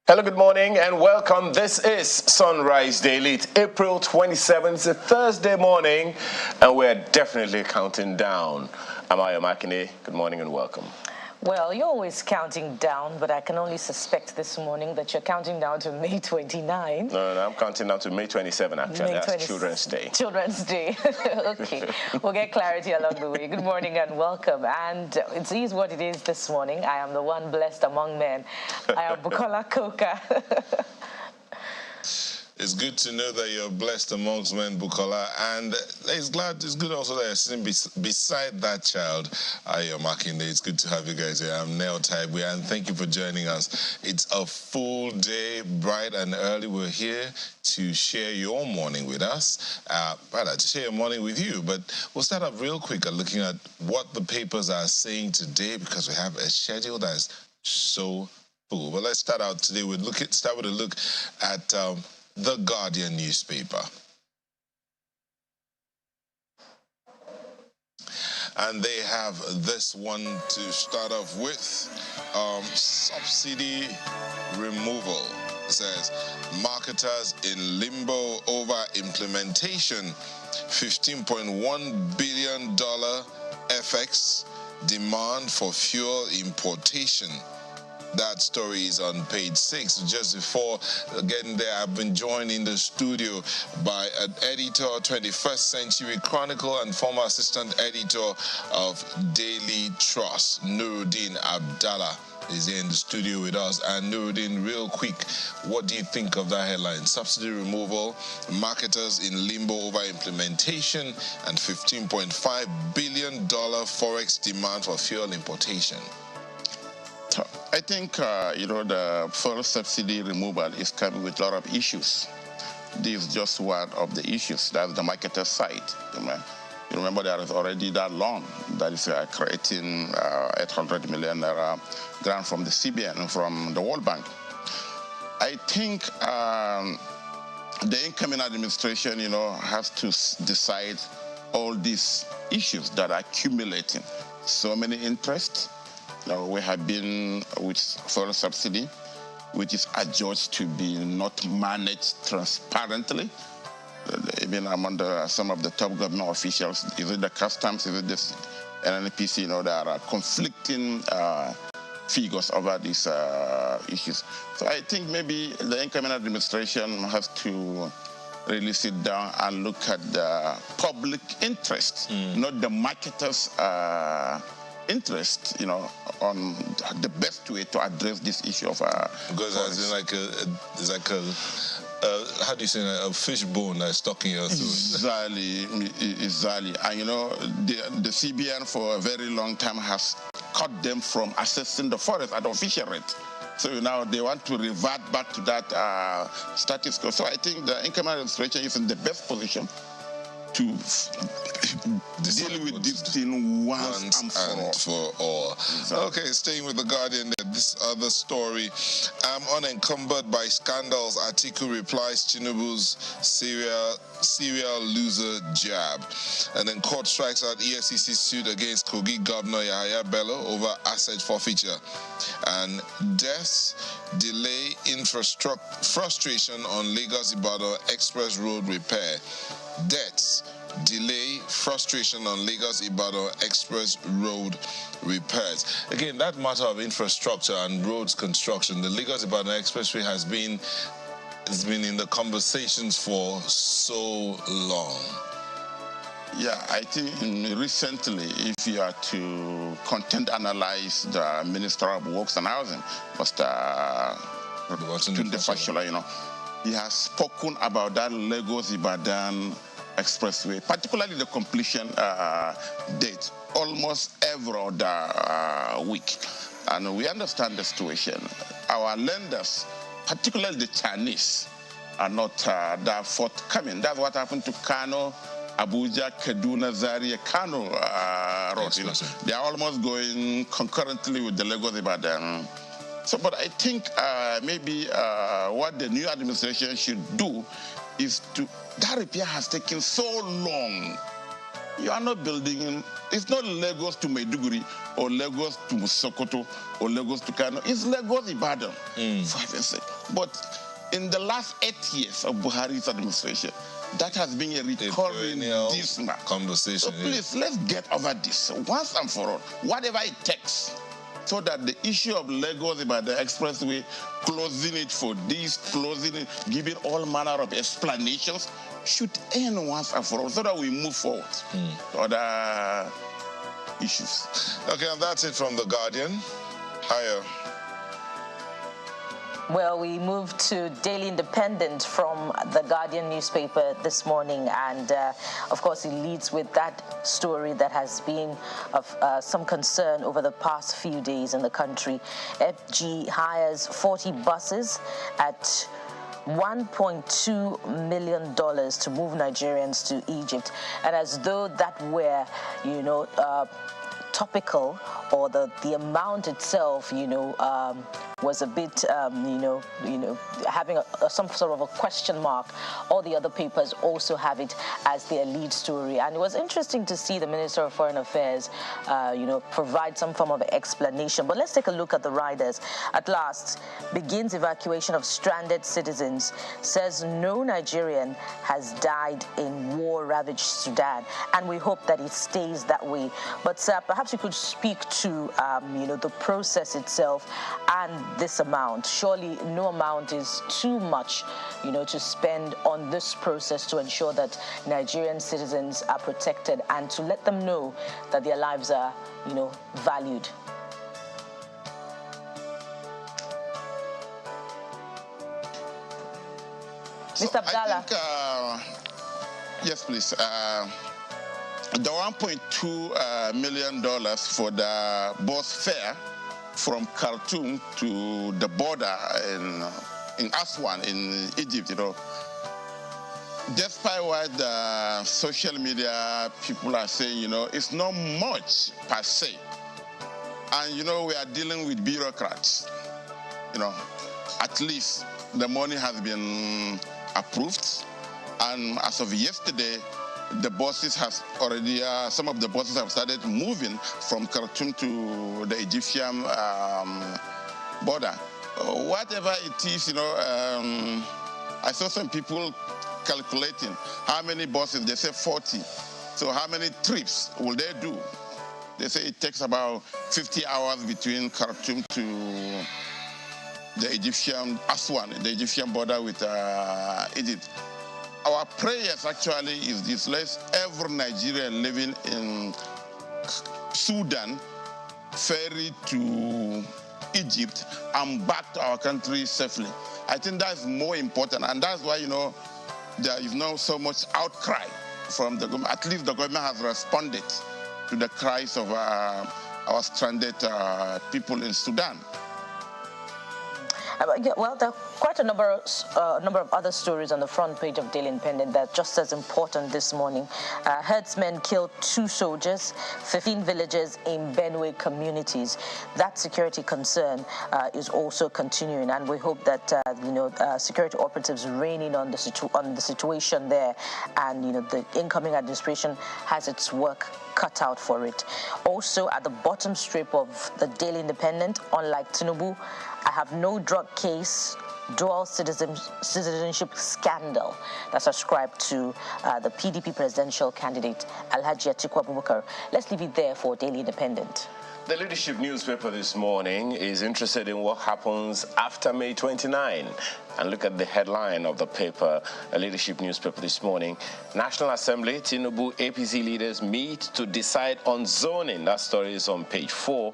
Hello, good morning, and welcome. This is Sunrise Daily. It's April 27th. It's a Thursday morning, and we're definitely counting down. I'm Ayo Makinde. Good morning and welcome. Well, you're always counting down, but I can only suspect this morning that you're counting down to May 29. No, I'm counting down to May 27, actually. That's Children's Day. Children's Day. Okay. We'll get clarity along the way. Good morning and welcome. And it is what it is this morning. I am the one blessed among men. I am Bukola Koka. It's good to know that you're blessed amongst men, Bukola, and it's good also that you're sitting beside that child, Ayo Makinde. It's good to have you guys here. I'm Neo Taibwe, and thank you for joining us. It's a full day, bright and early. We're here to share your morning with us, to share your morning with you. But we'll start up real quick at looking at what the papers are saying today, because we have a schedule that is so full. But let's start out today start with a look at The Guardian newspaper. And they have this one to start off with, subsidy removal. It says, marketers in limbo over implementation, $15.1 billion FX demand for fuel importation. That story is on page 6. Just before getting there, I've been joined in the studio by an editor, 21st Century Chronicle, and former assistant editor of Daily Trust, Nuruddin Abdallah, is here in the studio with us. And Nuruddin, real quick, what do you think of that headline? Subsidy removal, marketers in limbo over implementation, and $15.5 billion forex demand for fuel importation. I think, the fuel subsidy removal is coming with a lot of issues. This is just one of the issues. That's the marketer side. You remember there is already that loan that is creating 800 million grant from the CBN and from the World Bank. I think the incoming administration, has to decide all these issues that are accumulating. So many interests. We have been with fuel subsidy, which is adjudged to be not managed transparently. Even among some of the top government officials, is it the customs, is it the NNPC, there are conflicting figures over these issues. So I think maybe the incoming administration has to really sit down and look at the public interest, not the marketers' interest, on the best way to address this issue of because it's like a how do you say that? A fish bone that's stuck in your throat. Exactly. And the CBN for a very long time has cut them from assessing the forest at official rate. So now they want to revert back to that status quo. So I think the income administration is in the best position to deal with this thing once and for all. Exactly. Okay, staying with The Guardian, this other story. I'm unencumbered by scandals. Atiku replies Tinubu's serial loser jab. And then court strikes out EFCC suit against Kogi Governor Yahaya Bello over asset forfeiture. And deaths delay infrastructure frustration on Lagos-Ibadan Express Road repair. Deaths delay frustration on Lagos-Ibadan Express Road repairs. Again, that matter of infrastructure and roads construction, the Lagos-Ibadan Expressway has been in the conversations for so long. Yeah, I think recently, if you are to content analyze the Minister of Works and Housing, Mr. Tunde Fashola, he has spoken about that Lagos-Ibadan Expressway, particularly the completion date, almost every other week. And we understand the situation. Our lenders, particularly the Chinese, are not that forthcoming. That's what happened to Kano, Abuja, Kaduna, Zaria, Kano road. They are almost going concurrently with the Lagos-Ibadan. So, but I think maybe what the new administration should do is that repair has taken so long. You are not building, it's not Lagos to Maiduguri or Lagos to Sokoto or Lagos to Kano. It's Lagos Ibadan, for heaven's sake. But in the last 8 years of Buhari's administration, that has been a recurring dismal conversation. So please, let's get over this once and for all, whatever it takes, so that the issue of Lagos Ibadan Expressway, closing it for this, closing it, giving all manner of explanations, should end once and for all, so that we move forward to other issues. Okay, and that's it from The Guardian. Higher. Well, we moved to Daily Independent from The Guardian newspaper this morning, and of course it leads with that story that has been of some concern over the past few days in the country. FG hires 40 buses at $1.2 million to move Nigerians to Egypt, and as though that were, topical, or the amount itself, was a bit, having some sort of a question mark. All the other papers also have it as their lead story. And it was interesting to see the Minister of Foreign Affairs, provide some form of explanation. But let's take a look at the riders. At last, begins evacuation of stranded citizens, says no Nigerian has died in war-ravaged Sudan. And we hope that it stays that way. But perhaps you could speak to, the process itself and this amount. Surely no amount is too much, to spend on this process to ensure that Nigerian citizens are protected and to let them know that their lives are, valued. So Mr. Abdallah. I think, yes, please. The $1.2 million for the bus fare from Khartoum to the border in Aswan in Egypt, despite what the social media people are saying, it's not much per se. And, we are dealing with bureaucrats. At least the money has been approved. And as of yesterday, the buses have already, some of the buses have started moving from Khartoum to the Egyptian border. Whatever it is, I saw some people calculating how many buses. They say 40. So how many trips will they do? They say it takes about 50 hours between Khartoum to the Egyptian Aswan, the Egyptian border with Egypt. Our prayers actually is this: let every Nigerian living in Sudan ferry to Egypt and back to our country safely. I think that's more important, and that's why, there is not so much outcry from the government. At least the government has responded to the cries of our stranded people in Sudan. Well, there are quite a number of other stories on the front page of Daily Independent that are just as important this morning. Herdsmen killed 2 soldiers, 15 villagers in Benue communities. That security concern is also continuing, and we hope that security operatives rein in on the situation there, and the incoming administration has its work cut out for it. Also, at the bottom strip of the Daily Independent, unlike Tinubu, I have no drug case, dual citizenship scandal. That's ascribed to the PDP presidential candidate, Alhaji Atiku Abubakar. Let's leave it there for Daily Independent. The leadership newspaper this morning is interested in what happens after May 29. And look at the headline of the paper, a leadership newspaper this morning. National Assembly, Tinubu APC leaders meet to decide on zoning. That story is on page 4.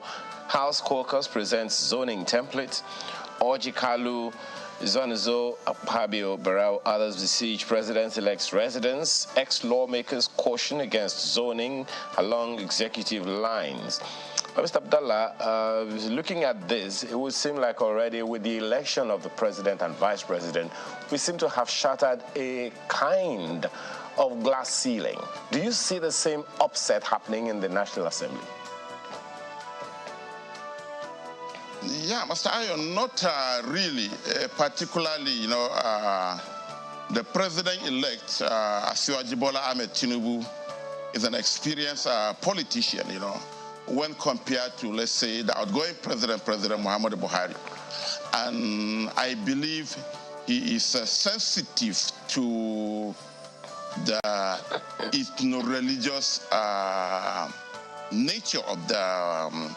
House caucus presents zoning template. Orji Kalu, Zonizo, Pabio Barao, others besiege president-elect's residence. Ex-lawmakers caution against zoning along executive lines. But Mr. Abdallah, looking at this, it would seem like already with the election of the president and vice president, we seem to have shattered a kind of glass ceiling. Do you see the same upset happening in the National Assembly? Yeah, Mr. Ayo, not really, particularly, the president-elect, Asiwaju Bola Ahmed Tinubu, is an experienced politician, you know, when compared to, let's say, the outgoing President Muhammadu Buhari. And I believe he is sensitive to the ethno-religious nature of the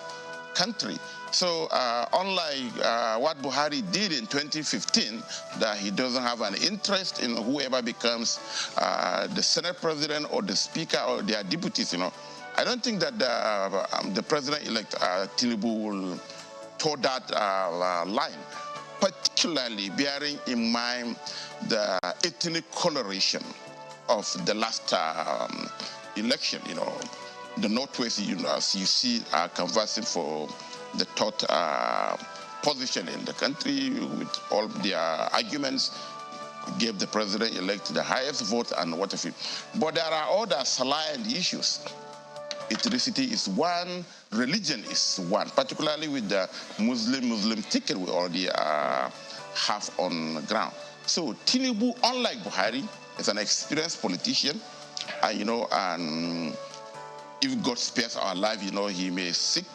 country. So unlike what Buhari did in 2015, that he doesn't have an interest in whoever becomes the Senate President or the Speaker or their deputies, you know, I don't think that the President-elect Tinubu will toe that line, particularly bearing in mind the ethnic coloration of the last election. You know, the Northwest, you know, as you see, are conversing for the third position in the country with all their arguments, gave the President-elect the highest vote and what have you. But there are other salient issues. Ethnicity is one, religion is one, particularly with the Muslim ticket we already have on the ground. So Tinubu, unlike Buhari, is an experienced politician, you know, and if God spares our life, you know, he may seek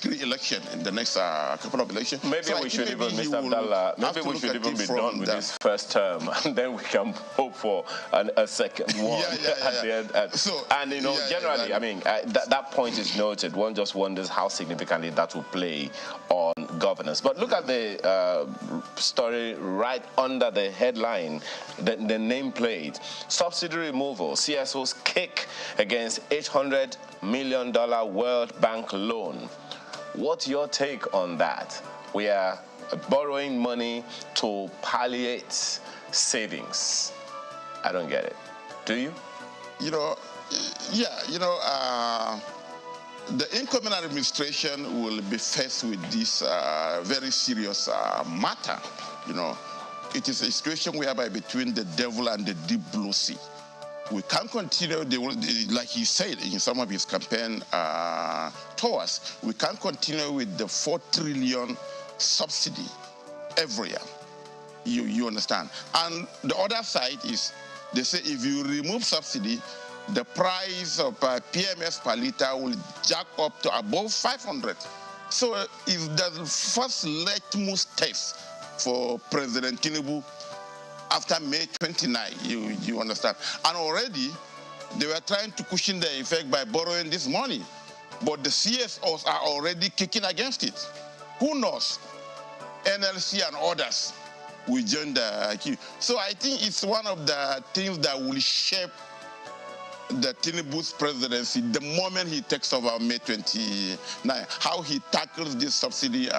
re-election in the next couple of elections. Maybe so we should even, Mr. Abdallah, maybe we should even be done with this first term, and then we can hope for a second one at the end. So, and, you know, generally, I mean, that point is noted. One just wonders how significantly that will play on governance. But look at the story right under the headline, the nameplate. Subsidy removal, CSO's kick against $800 million World Bank loan. What's your take on that? We are borrowing money to palliate savings. I don't get it. Do you? You know, yeah, you know, the incoming administration will be faced with this very serious matter. You know, it is a situation whereby between the devil and the deep blue sea. We can't continue, like he said in some of his campaign tours, we can't continue with the 4 trillion subsidy every year. You understand? And the other side is, they say if you remove subsidy, the price of PMS per liter will jack up to above 500. So if the first litmus test for President Tinubu after May 29, you understand. And already, they were trying to cushion the effect by borrowing this money. But the CSOs are already kicking against it. Who knows? NLC and others will join the queue. So I think it's one of the things that will shape the Tinubu's presidency the moment he takes over May 29, how he tackles this subsidy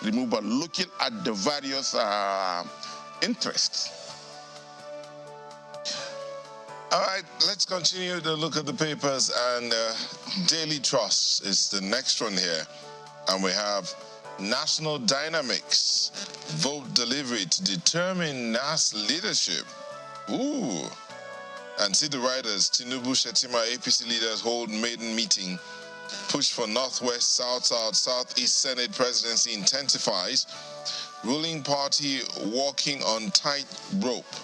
removal, looking at the various interests. All right, let's continue to look at the papers, and Daily Trust is the next one here. And we have National Dynamics, vote delivery to determine NASS leadership. Ooh. And see the writers, Tinubu, Shetima, APC leaders hold maiden meeting. Push for Northwest, Southeast Senate presidency intensifies. Ruling party walking on tight rope.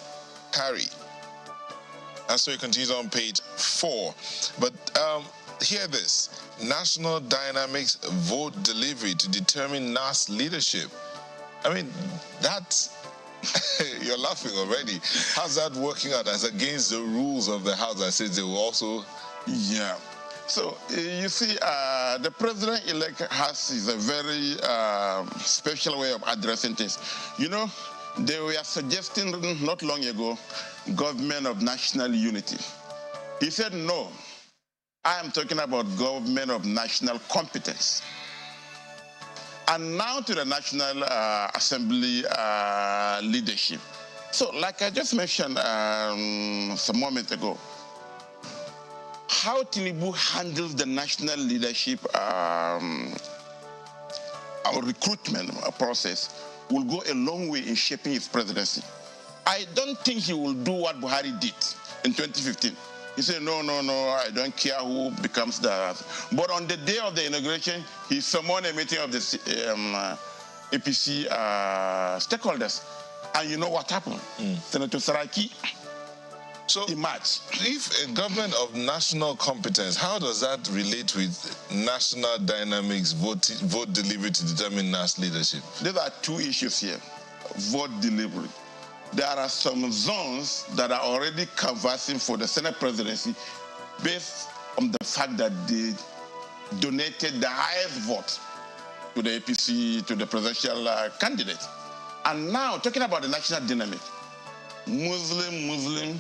Harry. And so it continues on page 4. But hear this. National Dynamics vote delivery to determine NASS leadership. I mean, that's... You're laughing already. How's that working out as against the rules of the House that says they will also... Yeah. So, you see, the president-elect is a very special way of addressing things. You know, they were suggesting not long ago government of national unity. He said, no, I am talking about government of national competence. And now to the National Assembly leadership. So, like I just mentioned some moments ago, how Tinubu handles the national leadership recruitment process will go a long way in shaping his presidency. I don't think he will do what Buhari did in 2015. He said, no, I don't care who becomes the... But on the day of the inauguration, he summoned a meeting of the APC stakeholders. And you know what happened? Senator Saraki So, emerge. if a government of national competence, how does that relate with national dynamics, vote delivery to determine NASS leadership? There are two issues here. Vote delivery. There are some zones that are already canvassing for the Senate presidency based on the fact that they donated the highest vote to the APC, to the presidential candidate. And now, talking about the national dynamic, Muslim,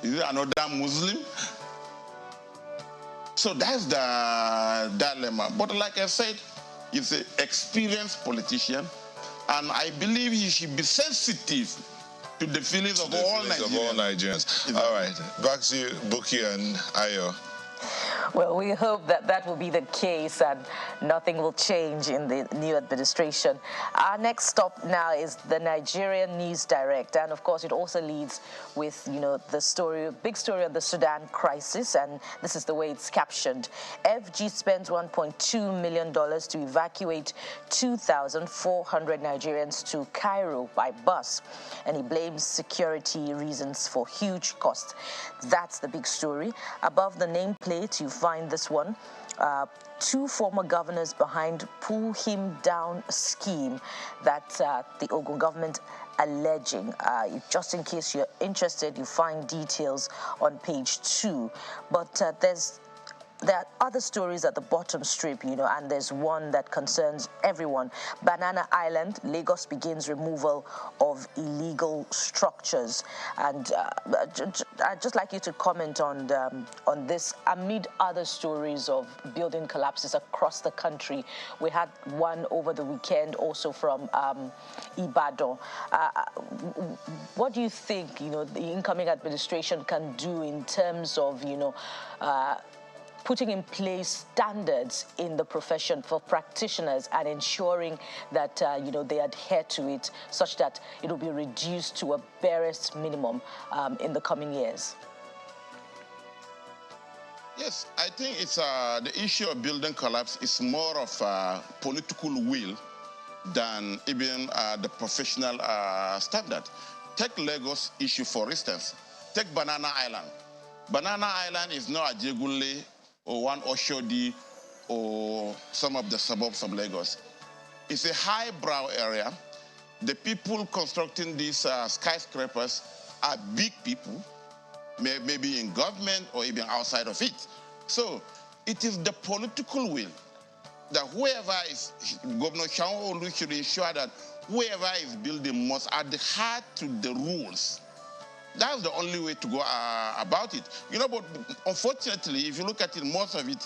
is it another Muslim? So that's the dilemma. But like I said, he's an experienced politician, and I believe he should be sensitive to the feelings of all Nigerians. All right, back to you, Buki and Ayo. Well, we hope that that will be the case and nothing will change in the new administration. Our next stop now is the Nigerian News Direct, and of course it also leads with, the story, big story of the Sudan crisis, and this is the way it's captioned. FG spends $1.2 million to evacuate 2,400 Nigerians to Cairo by bus, and he blames security reasons for huge costs. That's the big story. Above the nameplate, you find this one. Two former governors behind Pull Him Down scheme that the Ogun government alleging. Just in case you're interested, you find details on page 2. But there are other stories at the bottom strip, and there's one that concerns everyone. Banana Island, Lagos begins removal of illegal structures. And I'd just like you to comment on this. Amid other stories of building collapses across the country, we had one over the weekend also from Ibadan. What do you think, the incoming administration can do in terms of, putting in place standards in the profession for practitioners and ensuring that, they adhere to it such that it will be reduced to a barest minimum in the coming years? Yes, I think it's the issue of building collapse is more of a political will than even the professional standard. Take Lagos issue, for instance. Take Banana Island. Banana Island is not a Jegule or one Oshodi or some of the suburbs of Lagos. It's a highbrow area. The people constructing these skyscrapers are big people, maybe in government or even outside of it. So it is the political will that whoever is, Governor Shaun should ensure that whoever is building must adhere to the rules. That's the only way to go about it. But unfortunately, if you look at it, most of it,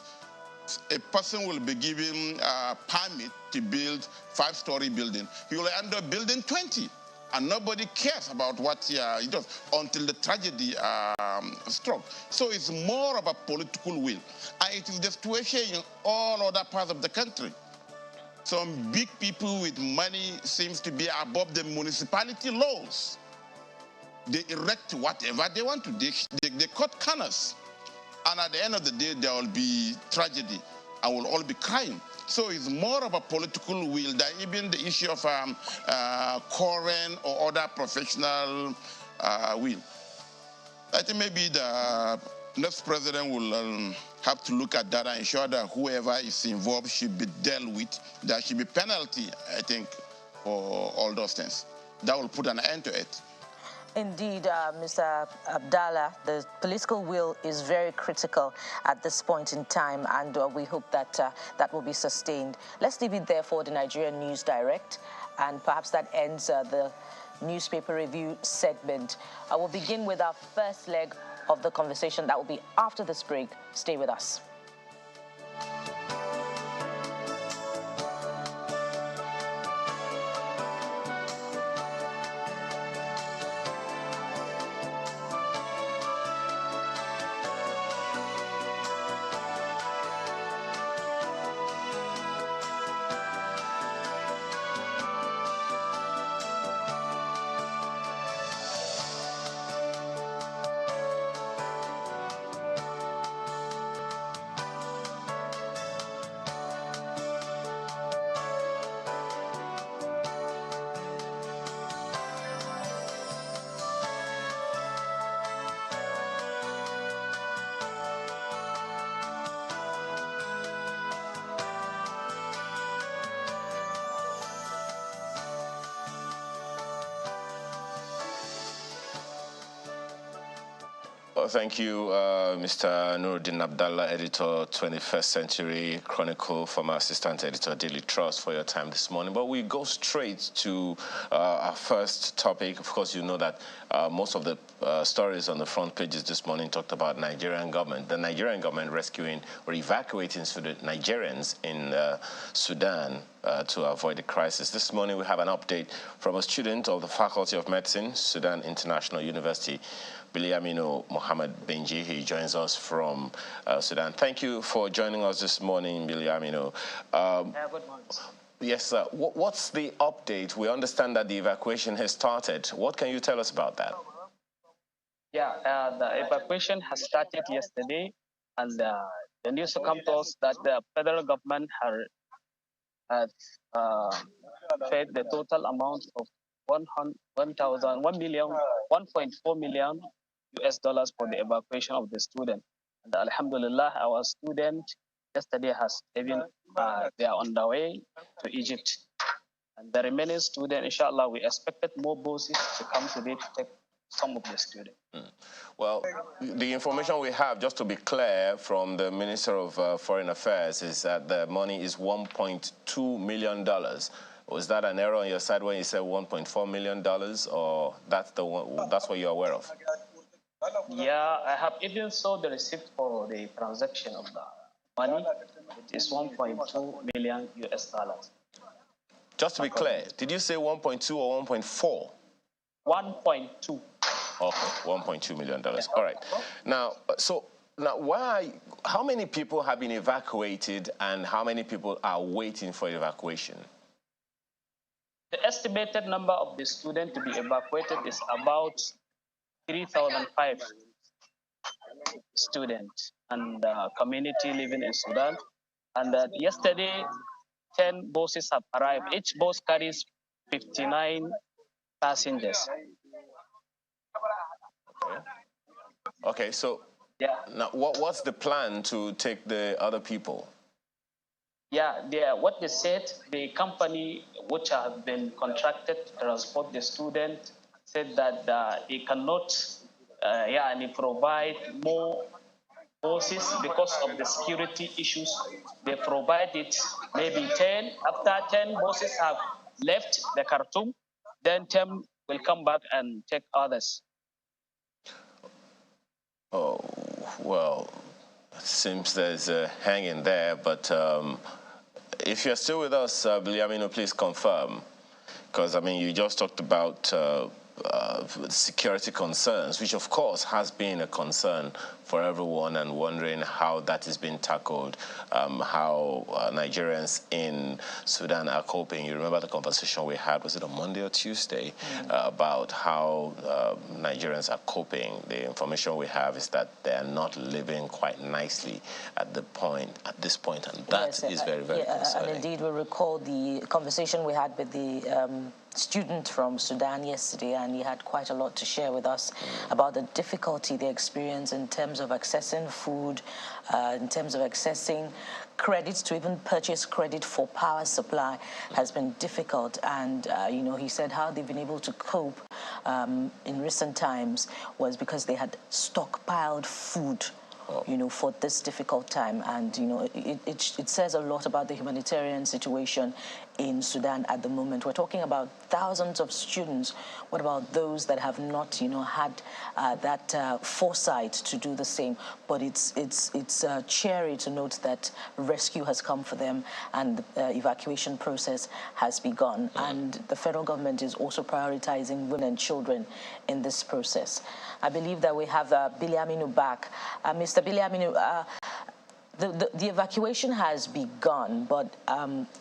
a person will be given a permit to build 5-story building. He will end up building 20, and nobody cares about what he does until the tragedy struck. So it's more of a political will. And it is the situation in all other parts of the country. Some big people with money seems to be above the municipality laws. They erect whatever they want to. They cut corners. And at the end of the day, there will be tragedy and we'll all be crying. So it's more of a political will than even the issue of current or other professional will. I think maybe the next president will have to look at that and ensure that whoever is involved should be dealt with. There should be penalty, I think, for all those things. That will put an end to it. Indeed, Mr. Abdallah, the political will is very critical at this point in time, and we hope that that will be sustained. Let's leave it there for the Nigerian News Direct, and perhaps that ends the newspaper review segment. I will begin with our first leg of the conversation. That will be after this break. Stay with us. Well, thank you, Mr. Nuruddin Abdallah, editor, 21st Century Chronicle, former assistant editor, Daily Trust, for your time this morning. But we go straight to our first topic. Of course, you know that most of the stories on the front pages this morning talked about Nigerian government, the Nigerian government rescuing or evacuating Nigerians in Sudan to avoid the crisis. This morning, we have an update from a student of the Faculty of Medicine, Sudan International University, Biliamino Mohammed Benji. He joins us from Sudan. Thank you for joining us this morning, Biliamino. Good morning. Yes, sir. What's the update? We understand that the evacuation has started. What can you tell us about that? Yeah, the evacuation has started yesterday, and the news comes to us that the federal government has paid the total amount of 1.4 million US dollars for the evacuation of the student. And Alhamdulillah, our student yesterday has even they are on the way to Egypt. And the remaining student, inshallah, we expected more buses to come today to take some of the students. Well, the information we have, just to be clear, from the Minister of Foreign Affairs is that the money is $1.2 million. Was that an error on your side when you said $1.4 million, or that's what you're aware of? Yeah, I have even saw the receipt for the transaction of the money. It is 1.2 million US dollars. Just to be clear, did you say 1.2 or 1.4? 1.2. Okay, $1.2 million. All right. Now, how many people have been evacuated and how many people are waiting for evacuation? The estimated number of the students to be evacuated is about 3,005 students and community living in Sudan. And yesterday, 10 buses have arrived. Each bus carries 59 passengers. Okay, so yeah. Now what's the plan to take the other people? Yeah, what they said, the company which have been contracted to transport the student said that they cannot provide more buses because of the security issues. They provided maybe 10. After 10 buses have left the Khartoum, then 10 will come back and take others. Oh, well, it seems there's a hanging there, but if you're still with us, Biliamino, please confirm. Because, I mean, you just talked about security concerns, which, of course, has been a concern for everyone, and wondering how that is being tackled, how Nigerians in Sudan are coping. You remember the conversation we had, was it on Monday or Tuesday, about how Nigerians are coping. The information we have is that they are not living quite nicely at this point, and that is very, very concerning. And indeed, we recall the conversation we had with the student from Sudan yesterday, and he had quite a lot to share with us about the difficulty they experience in terms of accessing food, in terms of accessing credits to even purchase credit for power supply has been difficult. And, he said how they've been able to cope in recent times was because they had stockpiled food for this difficult time. And, it says a lot about the humanitarian situation in Sudan at the moment. We're talking about thousands of students. What about those that have not, had that foresight to do the same? But it's cheery to note that rescue has come for them and the evacuation process has begun. And the federal government is also prioritizing women and children in this process. I believe that we have Biliamino back. Mr. Biliamino, the evacuation has begun, but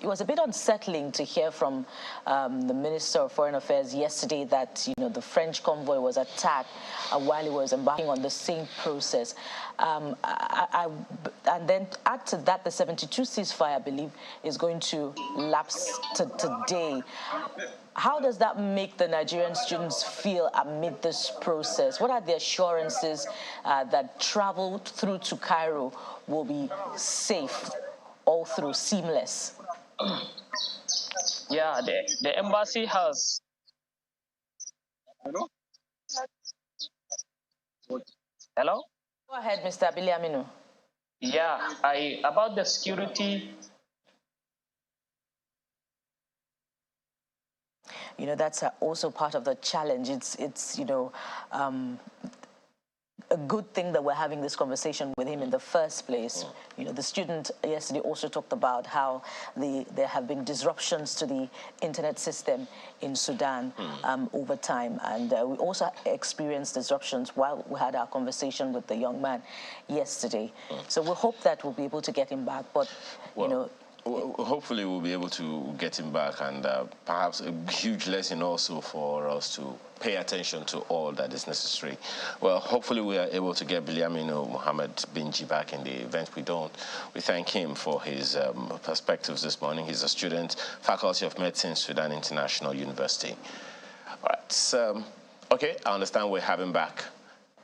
it was a bit unsettling to hear from the Minister of Foreign Affairs yesterday that the French convoy was attacked while it was embarking on the same process. And then add to that, the 72 ceasefire, I believe, is going to lapse today. How does that make the Nigerian students feel amid this process? What are the assurances that travel through to Cairo will be safe, all through, seamless? Yeah, the embassy has. Hello? Go ahead, Mr. Biliaminu. Yeah, about the security. You know, that's also part of the challenge. It's you know, a good thing that we're having this conversation with him in the first place. You know, the student yesterday also talked about how there have been disruptions to the internet system in Sudan over time. And we also experienced disruptions while we had our conversation with the young man yesterday. So we hope that we'll be able to get him back. But, you know, hopefully we'll be able to get him back, and perhaps a huge lesson also for us to pay attention to all that is necessary. Well, hopefully we are able to get Biliaminu Mohammed Binji back in the event. We don't. We thank him for his perspectives this morning. He's a student, Faculty of Medicine, Sudan International University. All right. Okay, I understand we have him back.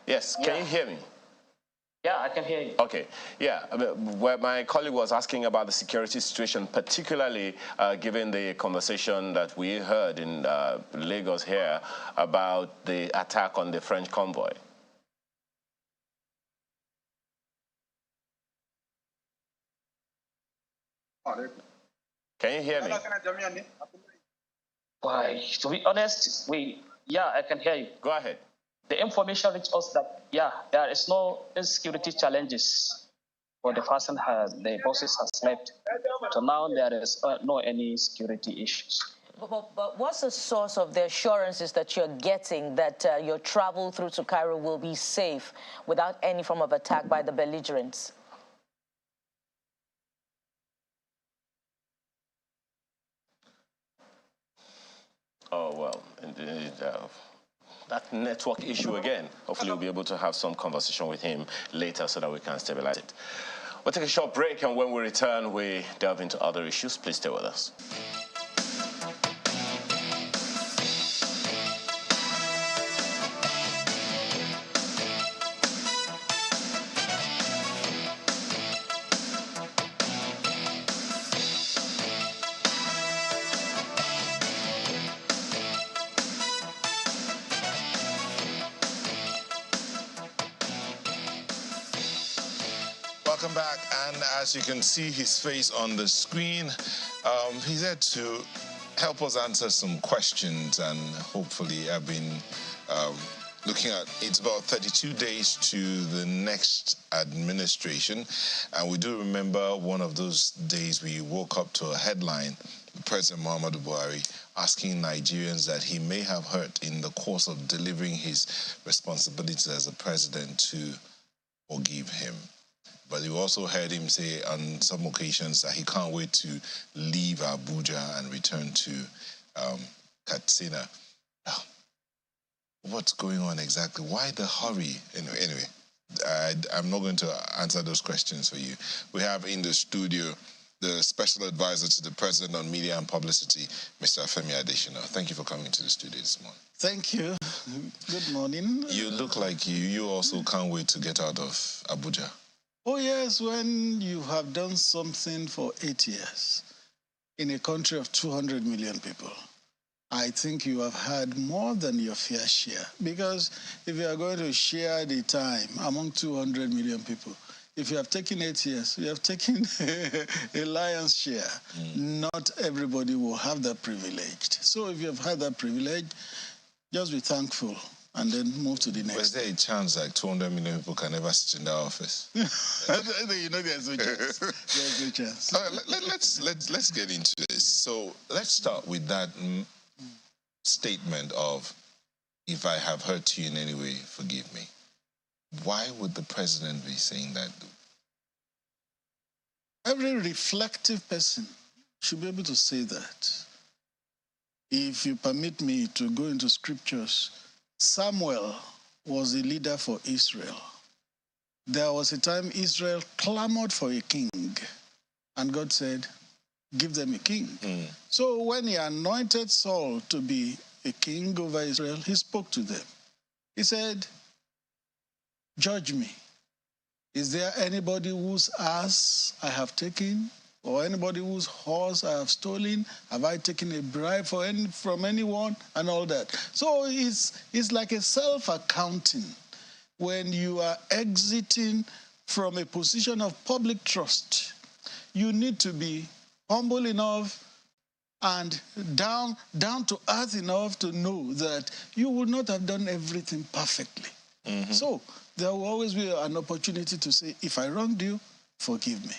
Yes, can you hear me? Yeah, I can hear you. Okay, yeah. Where my colleague was asking about the security situation, particularly given the conversation that we heard in Lagos here about the attack on the French convoy. Can you hear me? Why, to be honest, I can hear you. Go ahead. The information reached us that, there is no insecurity challenges for the person the bosses has left. So now there is no any security issues. But what's the source of the assurances that you're getting that your travel through to Cairo will be safe without any form of attack by the belligerents? Oh, well, indeed. That network issue again. Hopefully we'll be able to have some conversation with him later so that we can stabilize it. We'll take a short break, and when we return, we delve into other issues. Please stay with us. Welcome back, and as you can see his face on the screen, he's there to help us answer some questions, and hopefully I've been looking at, it's about 32 days to the next administration, and we do remember one of those days we woke up to a headline, President Muhammadu Buhari asking Nigerians that he may have hurt in the course of delivering his responsibilities as a president to forgive him. But you also heard him say on some occasions that he can't wait to leave Abuja and return to Katsina. What's going on exactly? Why the hurry? Anyway, I'm not going to answer those questions for you. We have in the studio the Special Advisor to the President on Media and Publicity, Mr. Femi Adesina. Thank you for coming to the studio this morning. Thank you. Good morning. You look like you also can't wait to get out of Abuja. Oh, yes, when you have done something for 8 years in a country of 200 million people, I think you have had more than your fair share. Because if you are going to share the time among 200 million people, if you have taken 8 years, you have taken a lion's share. Not everybody will have that privilege. So if you have had that privilege, just be thankful and then move to the next. Was there a chance like 200 million people can never sit in that office? You know there's no chance. There's no chance. All right, let's get into this. So let's start with that statement of, if I have hurt you in any way, forgive me. Why would the president be saying that? Every reflective person should be able to say that. If you permit me to go into scriptures, Samuel was a leader for Israel. There was a time Israel clamored for a king, and God said, give them a king. So when he anointed Saul to be a king over Israel, he spoke to them. He said, judge me. Is there anybody whose ass I have taken, or anybody whose horse I have stolen? Have I taken a bribe from anyone? And all that. So it's like a self-accounting. when you are exiting from a position of public trust, you need to be humble enough and down to earth enough to know that you would not have done everything perfectly. Mm-hmm. So there will always be an opportunity to say, if I wronged you, forgive me.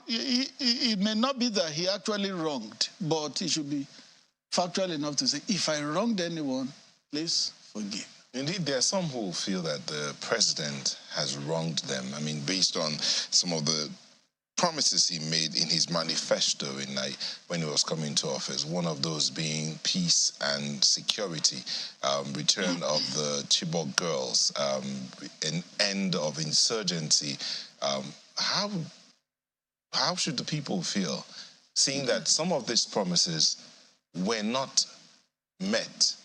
It may not be that he actually wronged, but he should be factual enough to say, if I wronged anyone, please forgive. Indeed, there are some who feel that the president has wronged them. I mean, based on some of the promises he made in his manifesto when he was coming into office, one of those being peace and security, return of the Chibok girls, an end of insurgency. How should the people feel seeing that some of these promises were not met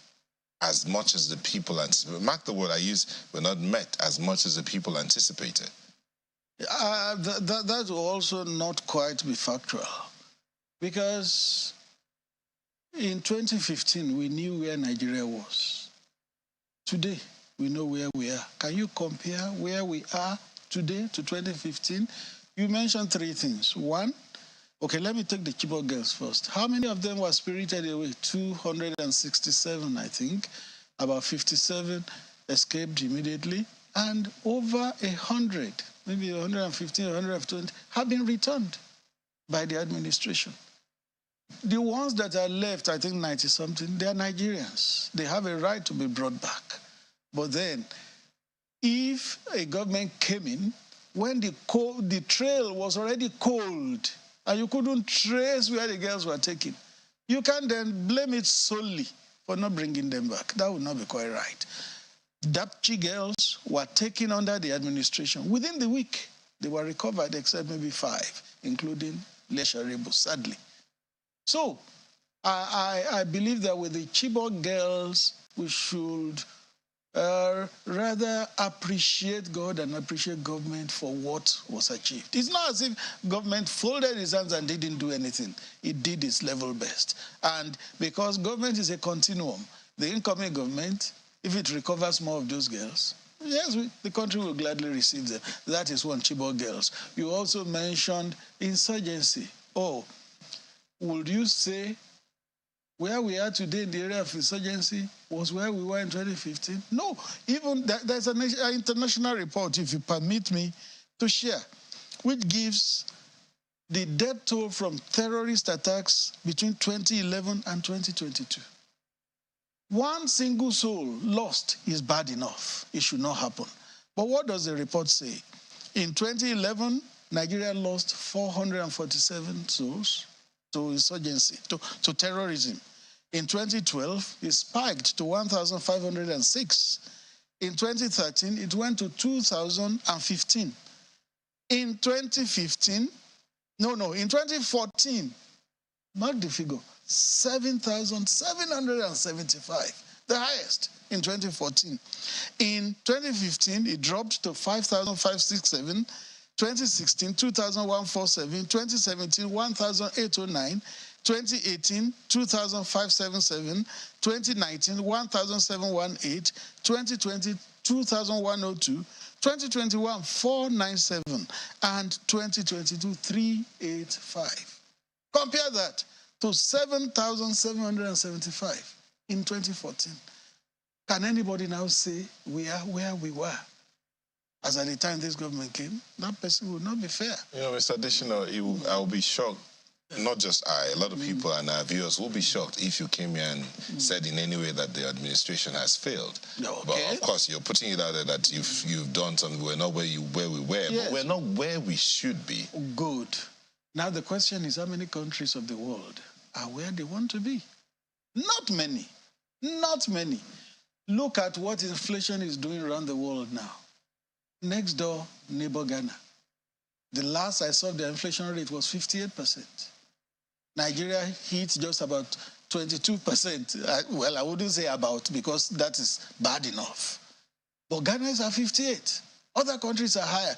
as much as the people anticipated? Mark the word I use, were not met as much as the people anticipated. That will also not quite be factual, because in 2015 we knew where Nigeria was. Today we know where we are. Can you compare where we are today to 2015? You mentioned three things. One, okay, let me take the Chibok girls first. How many of them were spirited away? 267, I think. About 57 escaped immediately, and over 100, maybe 115, 120, have been returned by the administration. The ones that are left, I think 90-something, they are Nigerians. They have a right to be brought back. But then, if a government came in, when the trail was already cold, and you couldn't trace where the girls were taken, you can't then blame it solely for not bringing them back. That would not be quite right. Dapchi girls were taken under the administration. Within the week, they were recovered, except maybe 5, including Lesharibu, sadly. So, I believe that with the Chibok girls, we should rather appreciate God and appreciate government for what was achieved. It's not as if government folded its hands and didn't do anything. It did its level best. And because government is a continuum, the incoming government, if it recovers more of those girls, yes, the country will gladly receive them. That is one, Chibok girls. You also mentioned insurgency. Oh, would you say where we are today in the area of insurgency was where we were in 2015? No. Even there's an international report, if you permit me to share, which gives the death toll from terrorist attacks between 2011 and 2022. One single soul lost is bad enough. It should not happen. But what does the report say? In 2011, Nigeria lost 447 souls to insurgency, to terrorism. In 2012, it spiked to 1,506. In 2013, it went to 2,015. In 2014, mark the figure, 7,775, the highest in 2014. In 2015, it dropped to 5,567. 2016, 2,147. 2017, 1,809. 2018, 2,577. 2019, 1,718. 2020, 2,102. 2021, 497. And 2022, 385. Compare that to 7,775 in 2014. Can anybody now say we are where we were as at the time this government came? That person would not be fair. You know, Mr. Additional, I will be shocked. Not just a lot of people and our viewers will be shocked if you came here and said in any way that the administration has failed. Okay. But of course, you're putting it out there that you've done something. We're not where we were, yes. But we're not where we should be. Good. Now the question is, how many countries of the world are where they want to be? Not many. Not many. Look at what inflation is doing around the world now. Next door, neighbor Ghana. The last I saw, the inflation rate was 58%. Nigeria hit just about 22%. Well, I wouldn't say about, because that is bad enough. But Ghana is at 58%. Other countries are higher.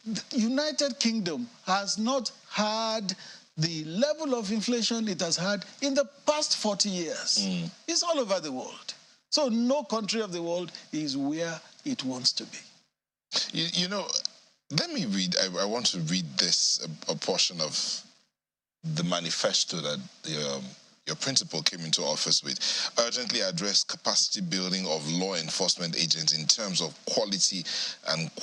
The United Kingdom has not had the level of inflation it has had in the past 40 years. It's all over the world. So no country of the world is where it wants to be. You know, let me read, I want to read this, a portion of the manifesto that your principal came into office with. Urgently address capacity building of law enforcement agents in terms of quantity and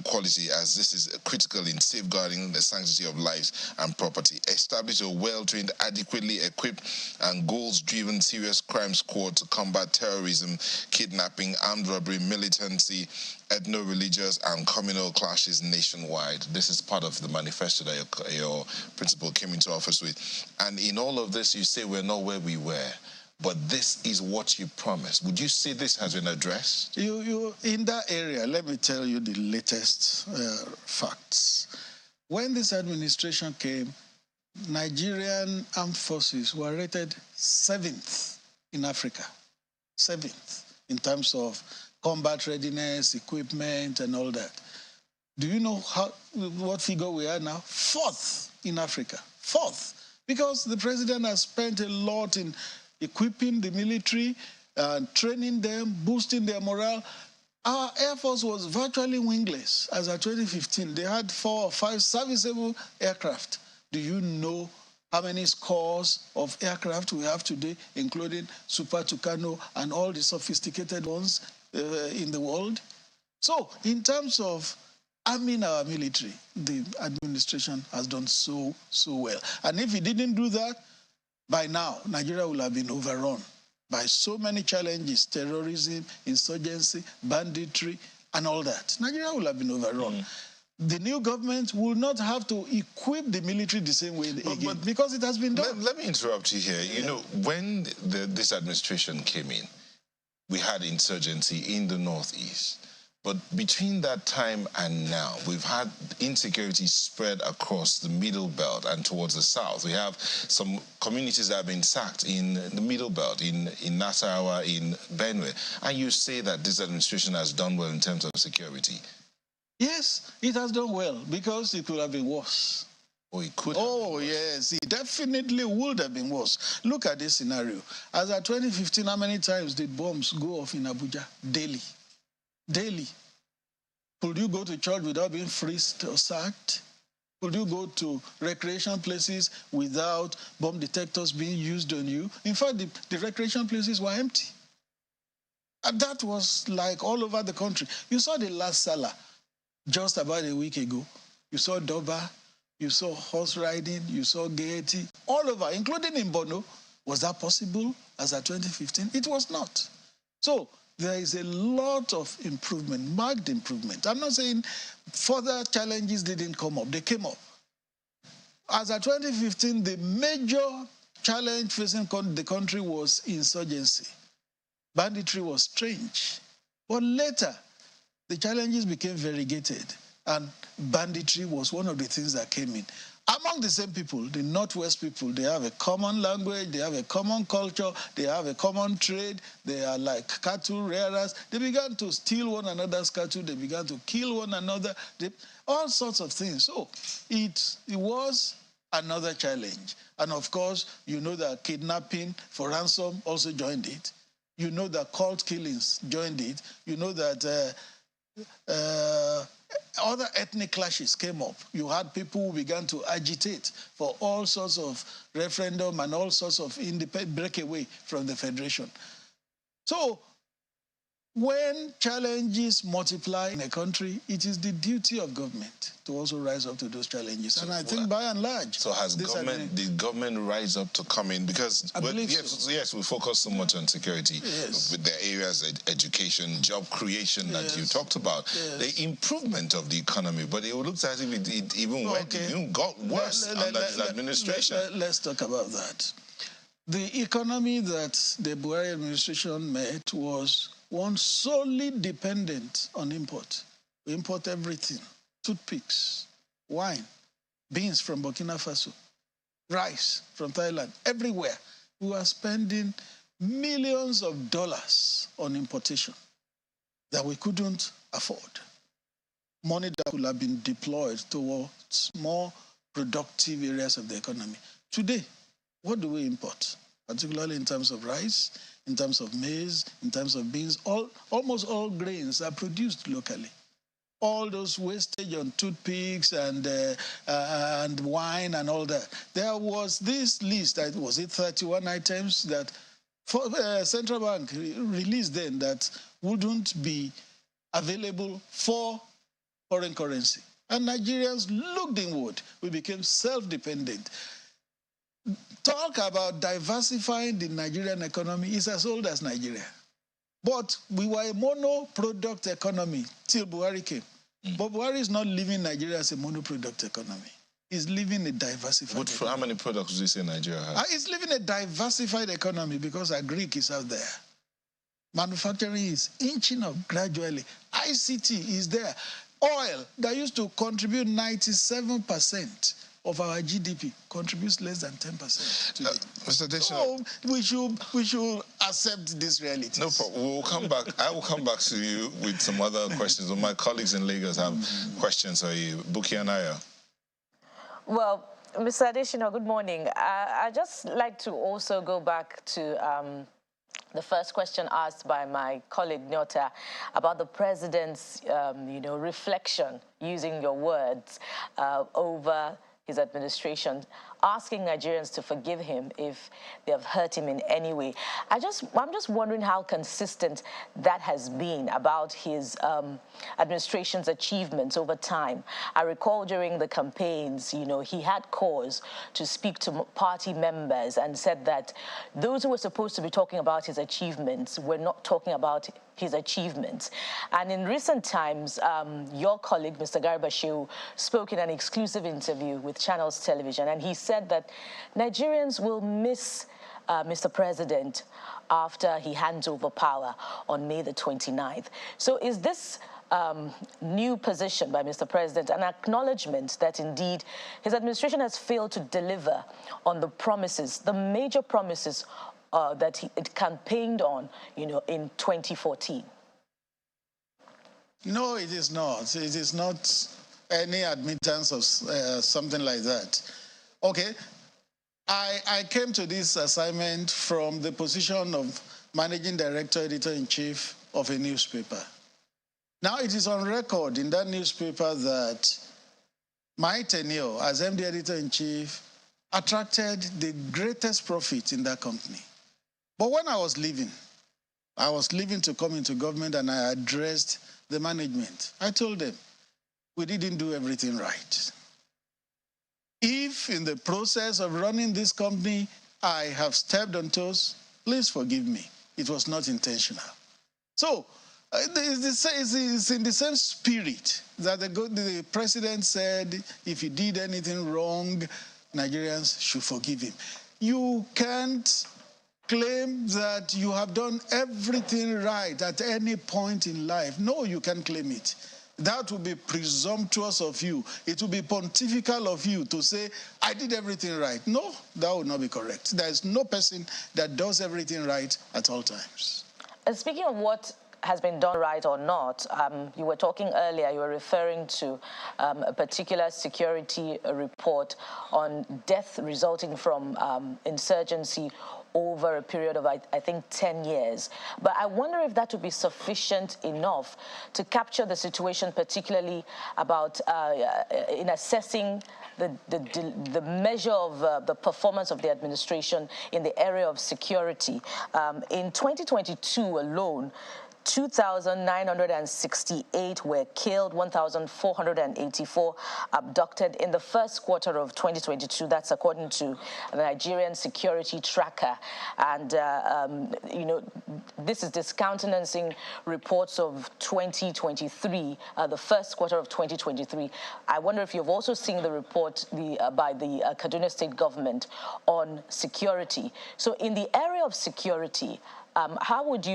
quality, as this is critical in safeguarding the sanctity of lives and property. Establish a well-trained, adequately equipped and goals-driven serious crime squad to combat terrorism, kidnapping, armed robbery, militancy, ethno-religious and communal clashes nationwide. This is part of the manifesto that your principal came into office with. And in all of this, you say we're not where we were, but this is what you promised. Would you say this has been addressed? You in that area, let me tell you the latest facts. When this administration came, Nigerian armed forces were rated 7th in Africa. 7th in terms of combat readiness, equipment, and all that. Do you know what figure we are now? 4th in Africa. 4th. Because the president has spent a lot in equipping the military, training them, boosting their morale. Our Air Force was virtually wingless as of 2015. They had 4 or 5 serviceable aircraft. Do you know how many scores of aircraft we have today, including Super Tucano and all the sophisticated ones in the world? So, in terms of arming our military, the administration has done so well. And if it didn't do that, by now, Nigeria will have been overrun by so many challenges: terrorism, insurgency, banditry, and all that. Nigeria will have been overrun. The new government will not have to equip the military the same way again, because it has been done. Let me interrupt you here. You know, when this administration came in, we had insurgency in the northeast. But between that time and now, we've had insecurity spread across the middle belt and towards the south. We have some communities that have been sacked in the middle belt, in Nasarawa, in Benue. And you say that this administration has done well in terms of security. Yes, it has done well, because it could have been worse. Oh, it could have been worse. Yes, it definitely would have been worse. Look at this scenario. As of 2015, how many times did bombs go off in Abuja? Daily. Daily. Could you go to church without being frisked or sacked? Could you go to recreation places without bomb detectors being used on you? In fact, the recreation places were empty. And that was like all over the country. You saw the last Salah just about a week ago. You saw Doba, you saw horse riding, you saw gaiety, all over, including in Bono. Was that possible as of 2015? It was not. So there is a lot of improvement, marked improvement. I'm not saying further challenges didn't come up. They came up. As of 2015, the major challenge facing the country was insurgency. Banditry was strange. But later, the challenges became variegated, and banditry was one of the things that came in. Among the same people, the Northwest people, they have a common language, they have a common culture, they have a common trade, they are like cattle rearers. They began to steal one another's cattle, they began to kill one another, all sorts of things. So it was another challenge. And of course, you know that kidnapping for ransom also joined it. You know that cult killings joined it. You know that other ethnic clashes came up. You had people who began to agitate for all sorts of referendum and all sorts of breakaway from the federation. So when challenges multiply in a country, it is the duty of government to also rise up to those challenges. So, and I think by and large... So did government rise up to come in? Because yes, we focus so much on security, with the areas education, job creation that you talked about, the improvement of the economy, but it looks as if it even got worse under this administration. Let's talk about that. The economy that the Buhari administration made was one solely dependent on import. We import everything: toothpicks, wine, beans from Burkina Faso, rice from Thailand, everywhere. We were spending millions of dollars on importation that we couldn't afford. Money that could have been deployed towards more productive areas of the economy. Today, what do we import? particularly in terms of rice, in terms of maize, in terms of beans. Almost all grains are produced locally. All those wastage on toothpicks and wine and all that. There was this list, was it 31 items that Central Bank released then that wouldn't be available for foreign currency. And Nigerians looked inward. We became self-dependent. Talk about diversifying the Nigerian economy is as old as Nigeria. But we were a mono-product economy till Buhari came. But Buhari is not leaving Nigeria as a mono-product economy. He's living a diversified economy. How many products do you say Nigeria has? He's living a diversified economy because agric is out there. Manufacturing is inching up gradually. ICT is there. Oil, that used to contribute 97% of our GDP, contributes less than 10% today. Mr. Deshina, so we should accept this reality. No problem. We'll come back. I will come back to you with some other questions. My colleagues in Lagos have questions for you. Buki and Aya. Well, Mr. Adeshina, good morning. I'd just like to also go back to the first question asked by my colleague Nyota about the president's, reflection, using your words, over his administration, asking Nigerians to forgive him if they have hurt him in any way. I'm just wondering how consistent that has been about his administration's achievements over time. I recall during the campaigns, he had cause to speak to party members and said that those who were supposed to be talking about his achievements were not talking about his achievements. And in recent times, your colleague, Mr. Garba Shehu, spoke in an exclusive interview with Channels Television, and he said that Nigerians will miss Mr. President after he hands over power on May the 29th. So is this new position by Mr. President an acknowledgement that indeed his administration has failed to deliver on the promises, the major promises that it campaigned on, in 2014? No, it is not. It is not any admittance of something like that. Okay, I came to this assignment from the position of Managing Director, Editor-in-Chief of a newspaper. Now, it is on record in that newspaper that my tenure as MD Editor-in-Chief attracted the greatest profit in that company. But when I was leaving to come into government, and I addressed the management. I told them, we didn't do everything right. If in the process of running this company, I have stepped on toes, please forgive me. It was not intentional. So it's in the same spirit that the president said, if he did anything wrong, Nigerians should forgive him. You can't claim that you have done everything right at any point in life. No, you can't claim it. That would be presumptuous of you. It would be pontifical of you to say, I did everything right. No, that would not be correct. There is no person that does everything right at all times. And speaking of what has been done right or not, you were talking earlier, you were referring to a particular security report on death resulting from insurgency over a period of, I think, 10 years. But I wonder if that would be sufficient enough to capture the situation, particularly about in assessing the measure of the performance of the administration in the area of security. In 2022 alone, 2,968 were killed, 1,484 abducted in the first quarter of 2022. That's according to the Nigerian Security Tracker. And, this is discountenancing reports of 2023, the first quarter of 2023. I wonder if you've also seen the report by the Kaduna State government on security. So in the area of security, how would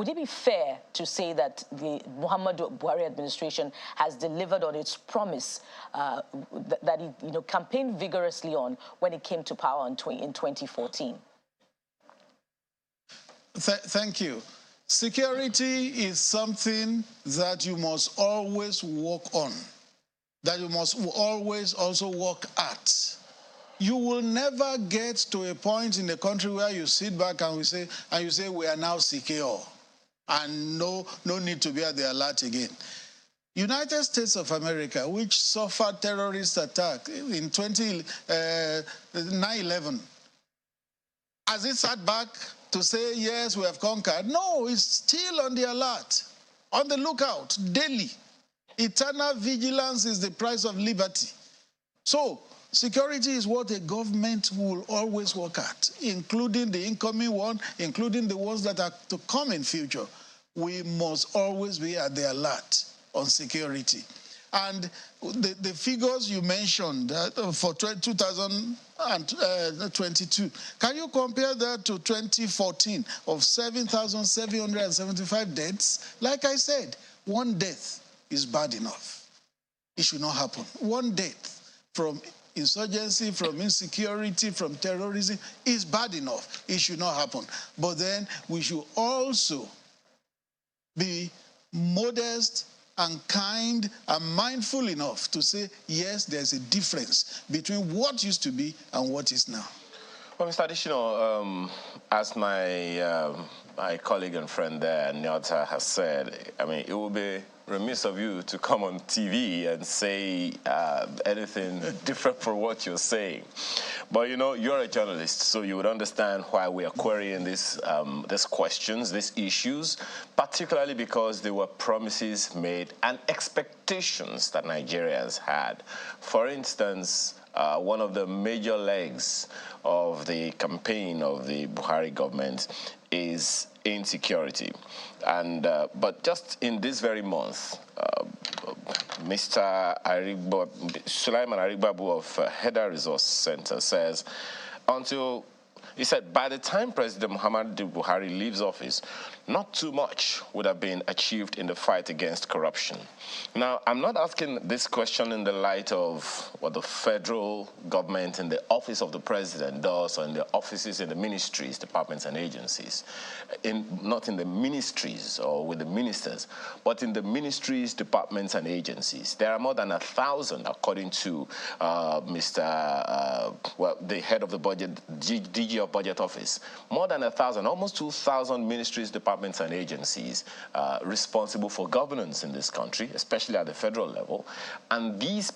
it be fair to say that the Muhammadu Buhari administration has delivered on its promise that it campaigned vigorously on when it came to power in 2014? Thank you. Security is something that you must always work on, that you must always also work at. You will never get to a point in the country where you sit back and you say we are now secure and no need to be at the alert again. United States of America, which suffered terrorist attack in 9/11, has it sat back to say, yes, we have conquered? No, it's still on the alert, on the lookout, daily. Eternal vigilance is the price of liberty. So, security is what a government will always work at, including the incoming one, including the ones that are to come in future. We must always be at the alert on security. And the figures you mentioned for 2022, can you compare that to 2014 of 7,775 deaths? Like I said, one death is bad enough. It should not happen. One death from insurgency, from insecurity, from terrorism is bad enough. It should not happen. But then we should also be modest and kind and mindful enough to say, yes, there's a difference between what used to be and what is now. Well, Mr. Additional, as my colleague and friend there, Nyota, has said, I mean, it would be remiss of you to come on TV and say anything different from what you're saying. But, you know, you're a journalist, so you would understand why we are querying these questions, these issues, particularly because there were promises made and expectations that Nigerians had. For instance, one of the major legs of the campaign of the Buhari government is insecurity. And but just in this very month, Mr. Sulaiman Arigbabu of Heda Resource Center says, he said, by the time President Muhammadu Buhari leaves office, not too much would have been achieved in the fight against corruption. Now, I'm not asking this question in the light of what the federal government and the office of the president does, or in the offices in the ministries, departments, and agencies. Not in the ministries or with the ministers, but in the ministries, departments, and agencies. There are more than 1,000, according to the head of the budget, DG of Budget Office. More than 1,000, almost 2,000 ministries, departments, and agencies responsible for governance in this country, especially at the federal level. And these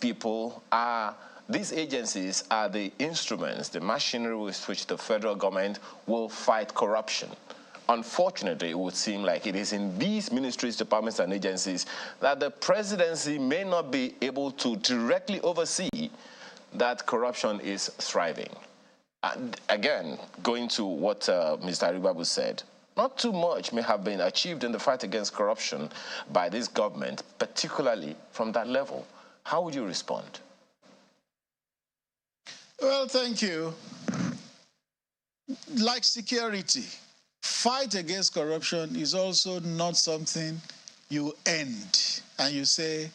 agencies are the instruments, the machinery with which the federal government will fight corruption. Unfortunately, it would seem like it is in these ministries, departments, and agencies that the presidency may not be able to directly oversee that corruption is thriving. And again, going to what Mr. Arigbabu said, not too much may have been achieved in the fight against corruption by this government, particularly from that level. How would you respond? Well, thank you. Like security, fight against corruption is also not something you end and you say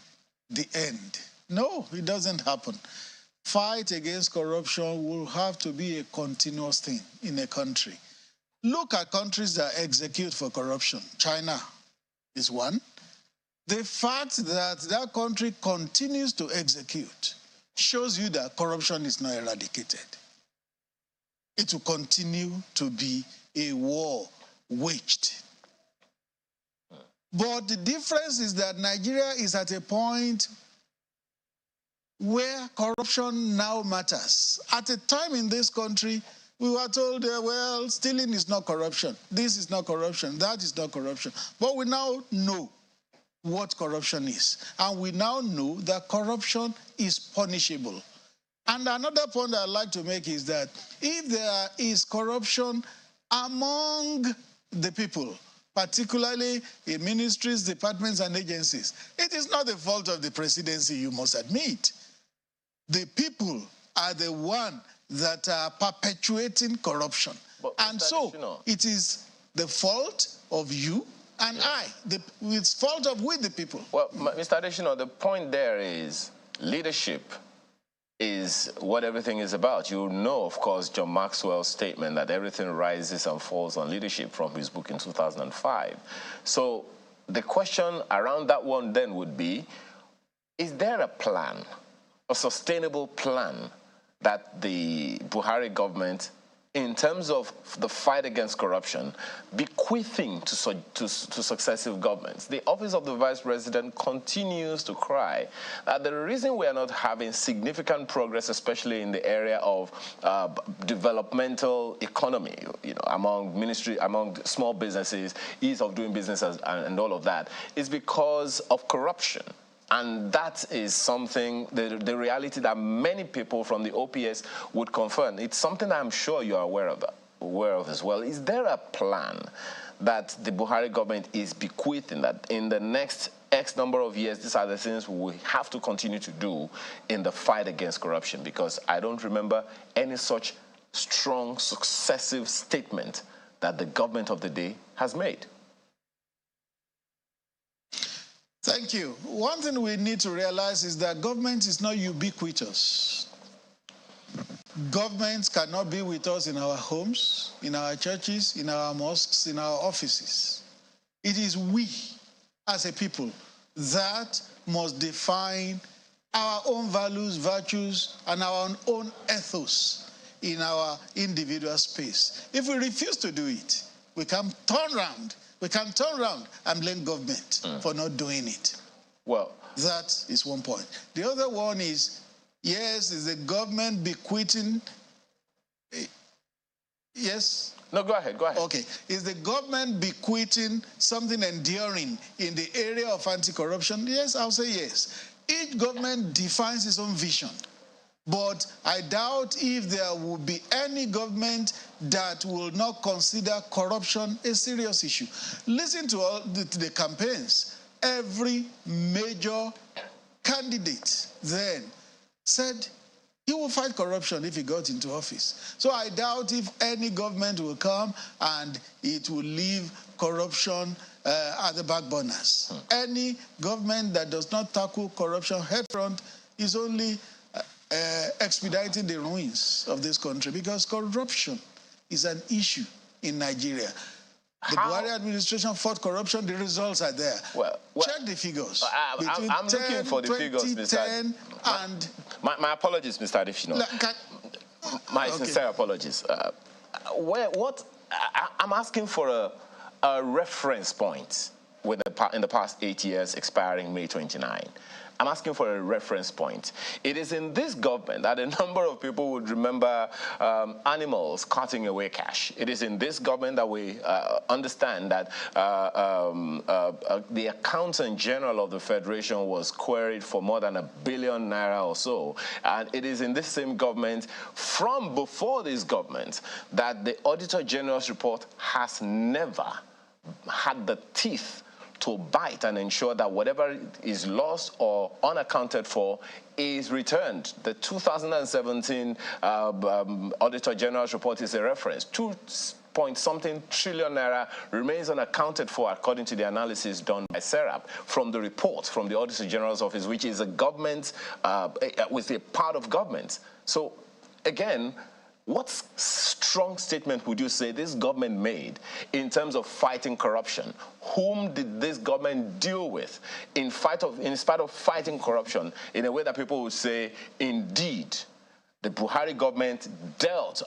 the end. No, it doesn't happen. Fight against corruption will have to be a continuous thing in a country. Look at countries that execute for corruption. China is one. The fact that that country continues to execute shows you that corruption is not eradicated. It will continue to be a war waged. But the difference is that Nigeria is at a point where corruption now matters. At a time in this country, we were told, well, stealing is not corruption. This is not corruption. That is not corruption. But we now know what corruption is. And we now know that corruption is punishable. And another point I'd like to make is that if there is corruption among the people, particularly in ministries, departments, and agencies, it is not the fault of the presidency, you must admit. The people are the one that are perpetuating corruption. And so it is the fault of you and it's fault of we the people. Well, Mr. Additional, the point there is leadership is what everything is about. You know, of course, John Maxwell's statement that everything rises and falls on leadership from his book in 2005. So the question around that one then would be, is there a plan, a sustainable plan that the Buhari government, in terms of the fight against corruption, bequeathing to successive governments. The office of the vice president continues to cry that the reason we are not having significant progress, especially in the area of developmental economy, among small businesses, ease of doing business and all of that, is because of corruption. And that is something, the reality that many people from the OPS would confirm. It's something that I'm sure you are aware of as well. Is there a plan that the Buhari government is bequeathing that in the next X number of years, these are the things we have to continue to do in the fight against corruption? Because I don't remember any such strong, successive statement that the government of the day has made. Thank you. One thing we need to realize is that government is not ubiquitous. Governments cannot be with us in our homes, in our churches, in our mosques, in our offices. It is we, as a people, that must define our own values, virtues, and our own ethos in our individual space. If we refuse to do it, we can turn around. We can turn around and blame government for not doing it. Well, that is one point. The other one is, yes, is the government bequeathing? Yes? No, go ahead, go ahead. Okay. Is the government bequeathing something enduring in the area of anti-corruption? Yes, I'll say yes. Each government defines its own vision. But I doubt if there will be any government that will not consider corruption a serious issue. Listen to all the campaigns. Every major candidate then said he will fight corruption if he got into office. So I doubt if any government will come and it will leave corruption at the back burners. Any government that does not tackle corruption headfront is only expediting the ruins of this country, because corruption is an issue in Nigeria. The Buhari administration fought corruption. The results are there. Well, check the figures. I'm looking for the figures, Mr. And my apologies, Mr. Adifino. My sincere apologies. I'm asking for a reference point in the past 8 years, expiring May 29. I'm asking for a reference point. It is in this government that a number of people would remember animals carting away cash. It is in this government that we understand that the Accountant General of the Federation was queried for more than R1 billion or so. And it is in this same government, from before this government, that the Auditor General's report has never had the teeth to bite and ensure that whatever is lost or unaccounted for is returned. The 2017 Auditor General's report is a reference. 2-point-something trillion naira remains unaccounted for, according to the analysis done by SERAP from the report from the Auditor General's office, which is a government, with a part of government. So, again, what strong statement would you say this government made in terms of fighting corruption? Whom did this government deal with in spite of fighting corruption in a way that people would say, indeed, the Buhari government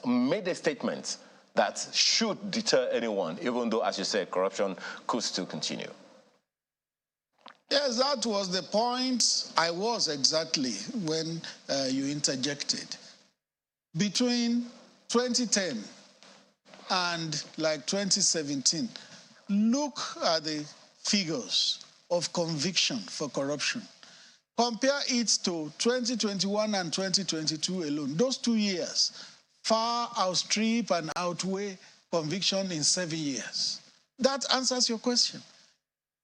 made a statement that should deter anyone, even though, as you said, corruption could still continue? Yes, that was the point I was exactly when you interjected. Between 2010 and like 2017, look at the figures of conviction for corruption. Compare it to 2021 and 2022 alone. Those 2 years far outstrip and outweigh conviction in 7 years. That answers your question.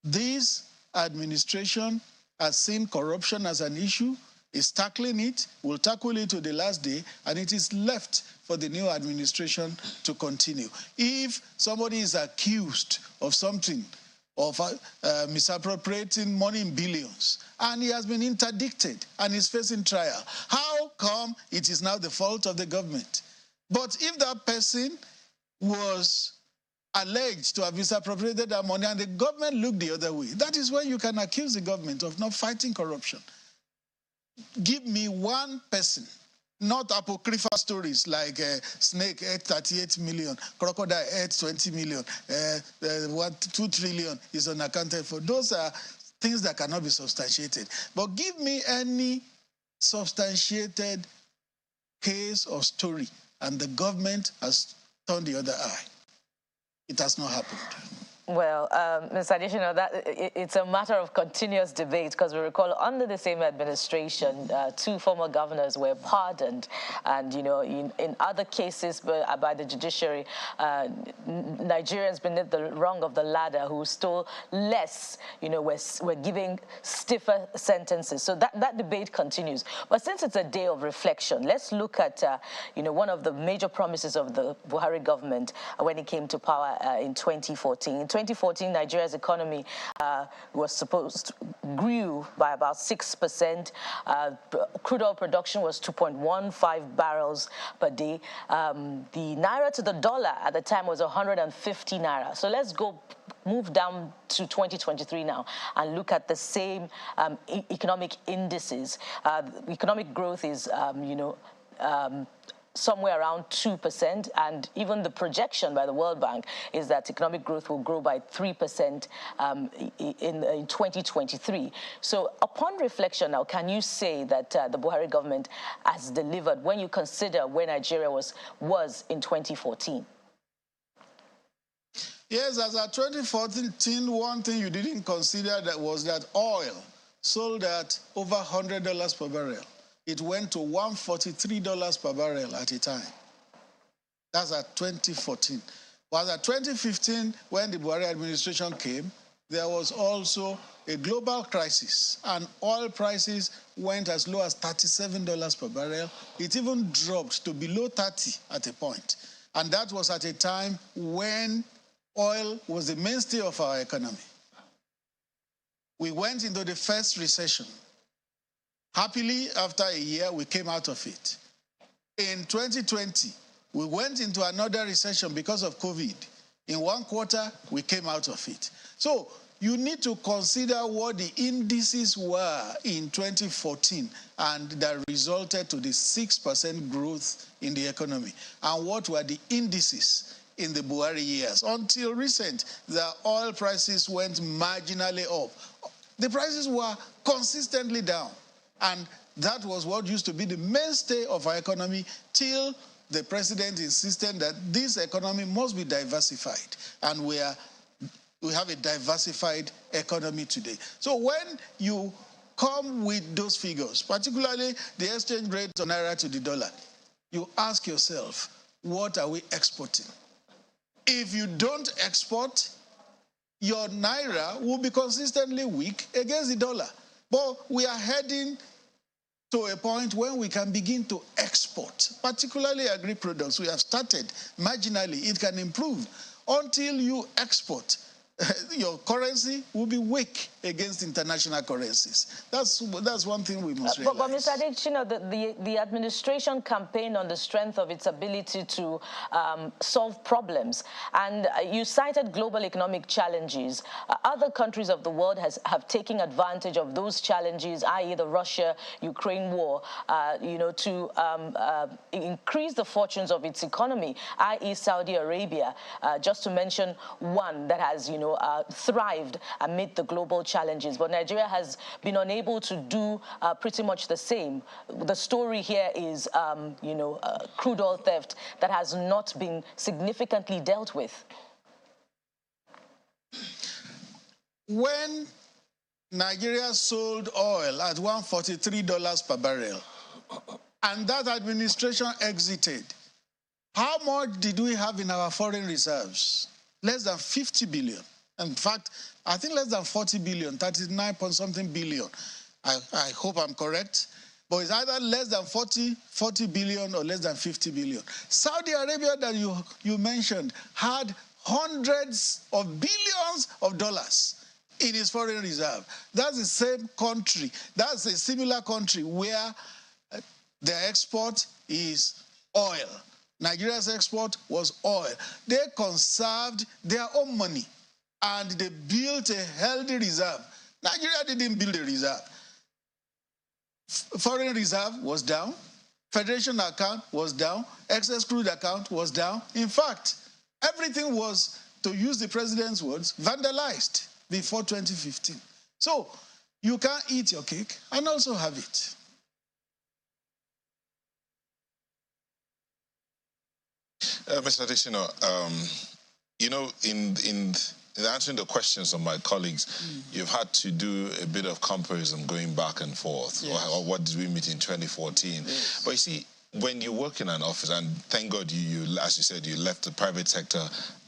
This administration has seen corruption as an issue, is tackling it, will tackle it to the last day, and it is left for the new administration to continue. If somebody is accused of something, of misappropriating money in billions, and he has been interdicted and is facing trial, how come it is now the fault of the government? But if that person was alleged to have misappropriated that money and the government looked the other way, that is when you can accuse the government of not fighting corruption. Give me one person not apocryphal stories like snake ate 38 million, crocodile ate 20 million, 2 trillion is unaccounted for. Those are things that cannot be substantiated. But give me any substantiated case or story, and the government has turned the other eye. It has not happened. Well, Ms. Additional, it's a matter of continuous debate, because we recall under the same administration, 2 former governors were pardoned, and in other cases by the judiciary, Nigerians beneath the rung of the ladder who stole less, were giving stiffer sentences. So that debate continues. But since it's a day of reflection, let's look at one of the major promises of the Buhari government when it came to power in 2014. In 2014, Nigeria's economy grew by about 6%. Crude oil production was 2.15 barrels per day. The naira to the dollar at the time was 150 naira. So let's move down to 2023 now and look at the same economic indices. Economic growth is, somewhere around 2%, and even the projection by the World Bank is that economic growth will grow by 3% in 2023. So upon reflection now, can you say that the Buhari government has delivered when you consider where Nigeria was in 2014? Yes, as at 2014, one thing you didn't consider was that oil sold at over $100 per barrel. It went to $143 per barrel at a time. That's at 2014. But at 2015, when the Buhari administration came, there was also a global crisis, and oil prices went as low as $37 per barrel. It even dropped to below 30 at a point. And that was at a time when oil was the mainstay of our economy. We went into the first recession. Happily, after a year, we came out of it. In 2020, we went into another recession because of COVID. In 1 quarter, we came out of it. So you need to consider what the indices were in 2014 and that resulted to the 6% growth in the economy. And what were the indices in the Buhari years? Until recent, the oil prices went marginally up. The prices were consistently down. And that was what used to be the mainstay of our economy till the president insisted that this economy must be diversified. And we have a diversified economy today. So when you come with those figures, particularly the exchange rate of naira to the dollar, you ask yourself, what are we exporting? If you don't export, your naira will be consistently weak against the dollar. But we are heading to a point when we can begin to export, particularly agri-products. We have started marginally. It can improve. Until you export, your currency will be weak against international currencies. That's one thing we must realize. But Mr. Adich, the administration campaigned on the strength of its ability to solve problems. And you cited global economic challenges. Other countries of the world have taken advantage of those challenges, i.e. the Russia-Ukraine war, to increase the fortunes of its economy, i.e. Saudi Arabia, just to mention one that has, thrived amid the global challenges. But Nigeria has been unable to do pretty much the same. The story here is, crude oil theft that has not been significantly dealt with. When Nigeria sold oil at $143 per barrel, and that administration exited, how much did we have in our foreign reserves? Less than 50 billion. In fact, I think less than 40 billion, 39 point something billion. I hope I'm correct. But it's either less than 40 billion or less than 50 billion. Saudi Arabia that you mentioned had hundreds of billions of dollars in its foreign reserve. That's the same country. That's a similar country where their export is oil. Nigeria's export was oil. They conserved their own money and they built a healthy reserve. Nigeria didn't build a reserve. Foreign reserve was down. Federation account was down. Excess crude account was down. In fact, everything was, to use the president's words, vandalized before 2015. So you can't eat your cake and also have it. Mr. Adesina, you know, in answering the questions of my colleagues, you've had to do a bit of comparison going back and forth. Yes. Or what did we meet in 2014? Yes. But you see, when you work in an office, and thank God you, as you said, you left the private sector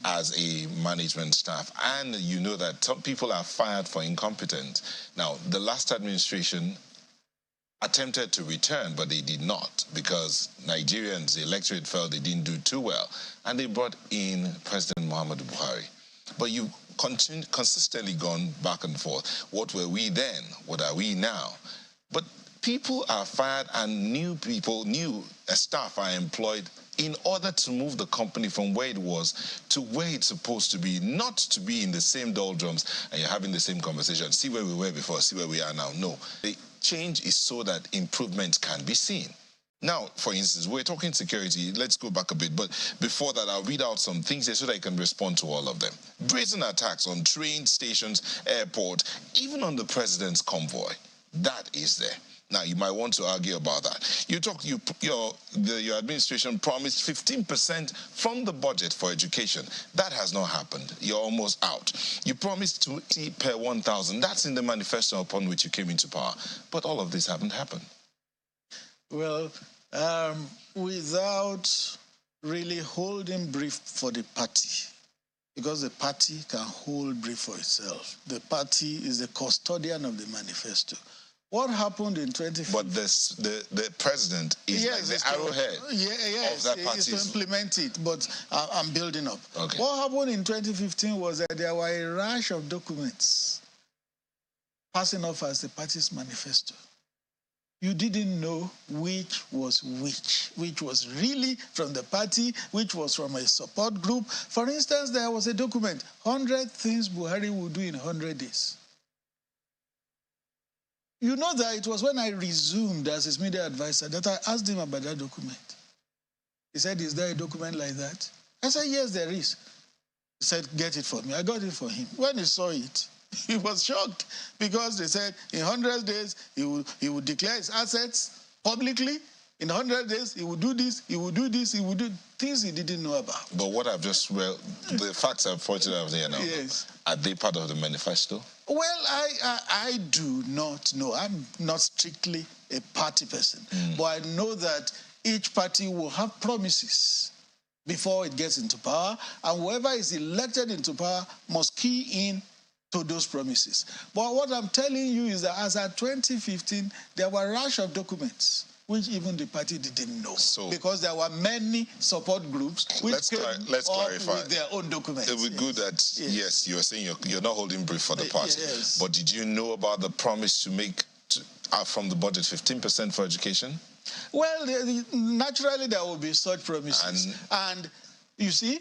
as a management staff, and you know that some people are fired for incompetence. Now, the last administration attempted to return, but they did not, because Nigerians, the electorate, felt they didn't do too well, and they brought in President Muhammadu Buhari. But you've consistently gone back and forth. What were we then? What are we now? But people are fired and new staff are employed in order to move the company from where it was to where it's supposed to be, not to be in the same doldrums and you're having the same conversation. See where we were before, see where we are now. No. The change is so that improvement can be seen. Now, for instance, we're talking security. Let's go back a bit. But before that, I'll read out some things here so that I can respond to all of them. Brazen attacks on train stations, airport, even on the president's convoy. That is there. Now, you might want to argue about that. Your administration promised 15% from the budget for education. That has not happened. You're almost out. You promised 20 per 1,000. That's in the manifesto upon which you came into power. But all of this haven't happened. Well, without really holding brief for the party, because the party can hold brief for itself. The party is the custodian of the manifesto. What happened in 2015? But the president is like the arrowhead of that party. Yes, to implement it, but I'm building up. Okay. What happened in 2015 was that there were a rash of documents passing off as the party's manifesto. You didn't know which was really from the party, which was from a support group. For instance, there was a document, 100 things Buhari would do in 100 days. You know that it was when I resumed as his media advisor that I asked him about that document. He said, is there a document like that? I said, yes, there is. He said, get it for me. I got it for him. When he saw it, he was shocked because they said in 100 days he would declare his assets publicly. In 100 days, he would do this, he would do this, he would do things he didn't know about. But what I've just read, the facts I've pointed out there now, yes. Are they part of the manifesto? Well, I do not know. I'm not strictly a party person. But I know that each party will have promises before it gets into power, and whoever is elected into power must key in to those promises. But what I'm telling you is that as at 2015, there were a rush of documents which even the party didn't know, because there were many support groups which came up with their own documents. It would be good that, yes, you're saying you're not holding brief for the party, yes. But did you know about the promise to make from the budget 15% for education? Well, naturally there will be such promises. And you see,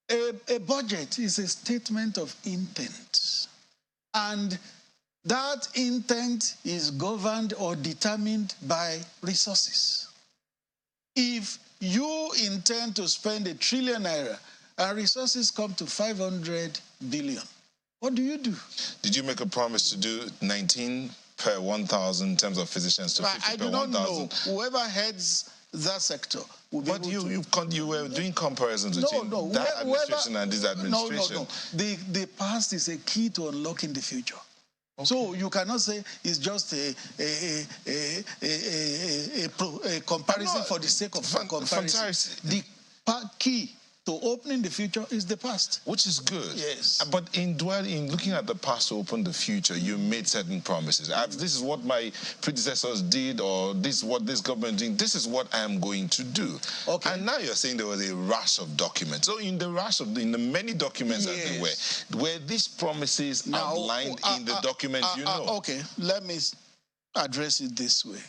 a budget is a statement of intent. And that intent is governed or determined by resources. If you intend to spend �1 trillion naira and resources come to 500 billion, what do you do? Did you make a promise to do 19 per 1,000 in terms of physicians to 50 per 1,000? I do not know. Whoever heads that sector will be able you were doing comparisons between that administration and this administration. No. The past is a key to unlocking the future. Okay. So you cannot say it's just a comparison for the sake of comparison. The key to opening the future is the past. Which is good. Yes. But in looking at the past to open the future, you made certain promises. This is what my predecessors did, or this is what this government did. This is what I am going to do. Okay. And now you're saying there was a rush of documents. So in the many documents that there were these promises outlined in the document Okay, let me address it this way.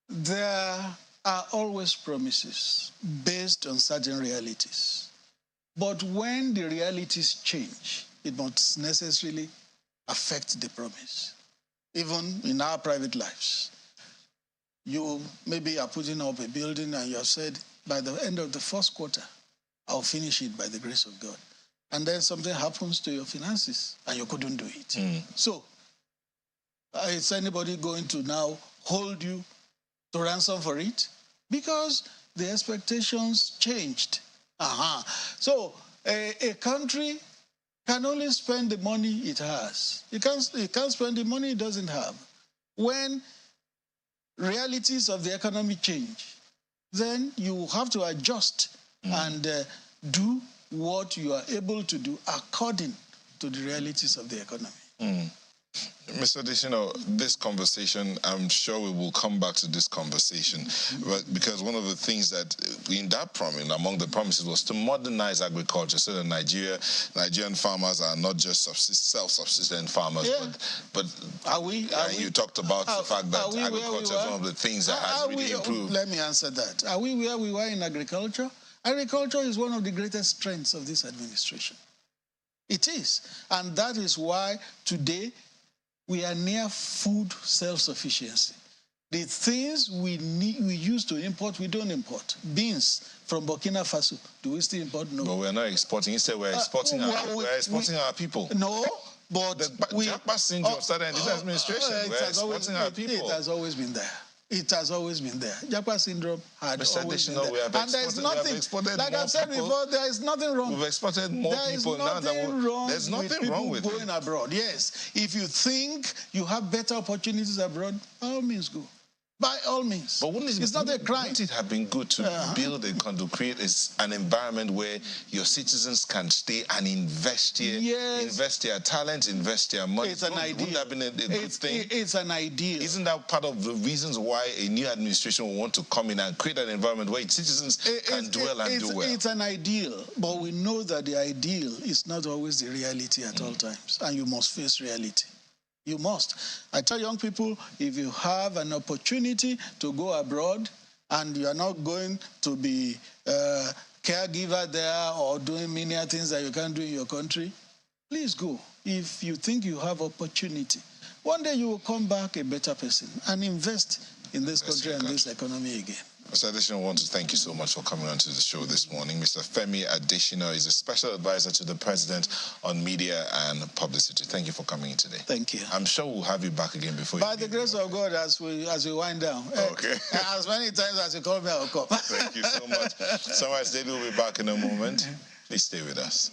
There are always promises based on certain realities. But when the realities change, it must necessarily affect the promise, even in our private lives. You maybe are putting up a building and you have said, by the end of the first quarter, I'll finish it by the grace of God. And then something happens to your finances and you couldn't do it. So, is anybody going to now hold you to ransom for it? Because the expectations changed. So, a country can only spend the money it has. It can't spend the money it doesn't have. When realities of the economy change, then you have to adjust and do what you are able to do according to the realities of the economy. Mr. Adesina, this conversation, I'm sure we will come back to this conversation, but because one of the things that in that promise, among the promises, was to modernize agriculture so that Nigerian farmers are not just self-subsistent farmers, but you talked about the fact that agriculture is one of the things that has really improved. Let me answer that. Are we where we were in agriculture? Agriculture is one of the greatest strengths of this administration. It is. And that is why today we are near food self-sufficiency. The things we used to import, we don't import. Beans from Burkina Faso, do we still import? No. But we're not exporting. Instead, we're exporting our people. No, but the Japa syndrome started in this administration. We're exporting our people. It has always been there. It has always been there. Japa syndrome had always been there. And there's nothing, like I've said before, there is nothing wrong. We've exported more people now than there's nothing wrong with going abroad. Yes, if you think you have better opportunities abroad, by all means go. By all means. But it's not a crime. Wouldn't it have been good to build to create an environment where your citizens can stay and invest here, invest their talent, invest their money? It's an ideal. Wouldn't that have been a good thing? It's an ideal. Isn't that part of the reasons why a new administration will want to come in and create an environment where its citizens can dwell and do well? It's an ideal, but we know that the ideal is not always the reality at all times, and you must face reality. You must. I tell young people, if you have an opportunity to go abroad and you are not going to be a caregiver there or doing many things that you can't do in your country, please go. If you think you have opportunity, one day you will come back a better person and invest in this country and this economy again. Mr. Adesina, I want to thank you so much for coming on to the show this morning. Mr. Femi Adesina is a special advisor to the president on media and publicity. Thank you for coming in today. Thank you. I'm sure we'll have you back again before By the grace of God, as we wind down. Okay. As many times as you call me, I'll come. Thank you so much. Sunrise Daily will be back in a moment. Please stay with us.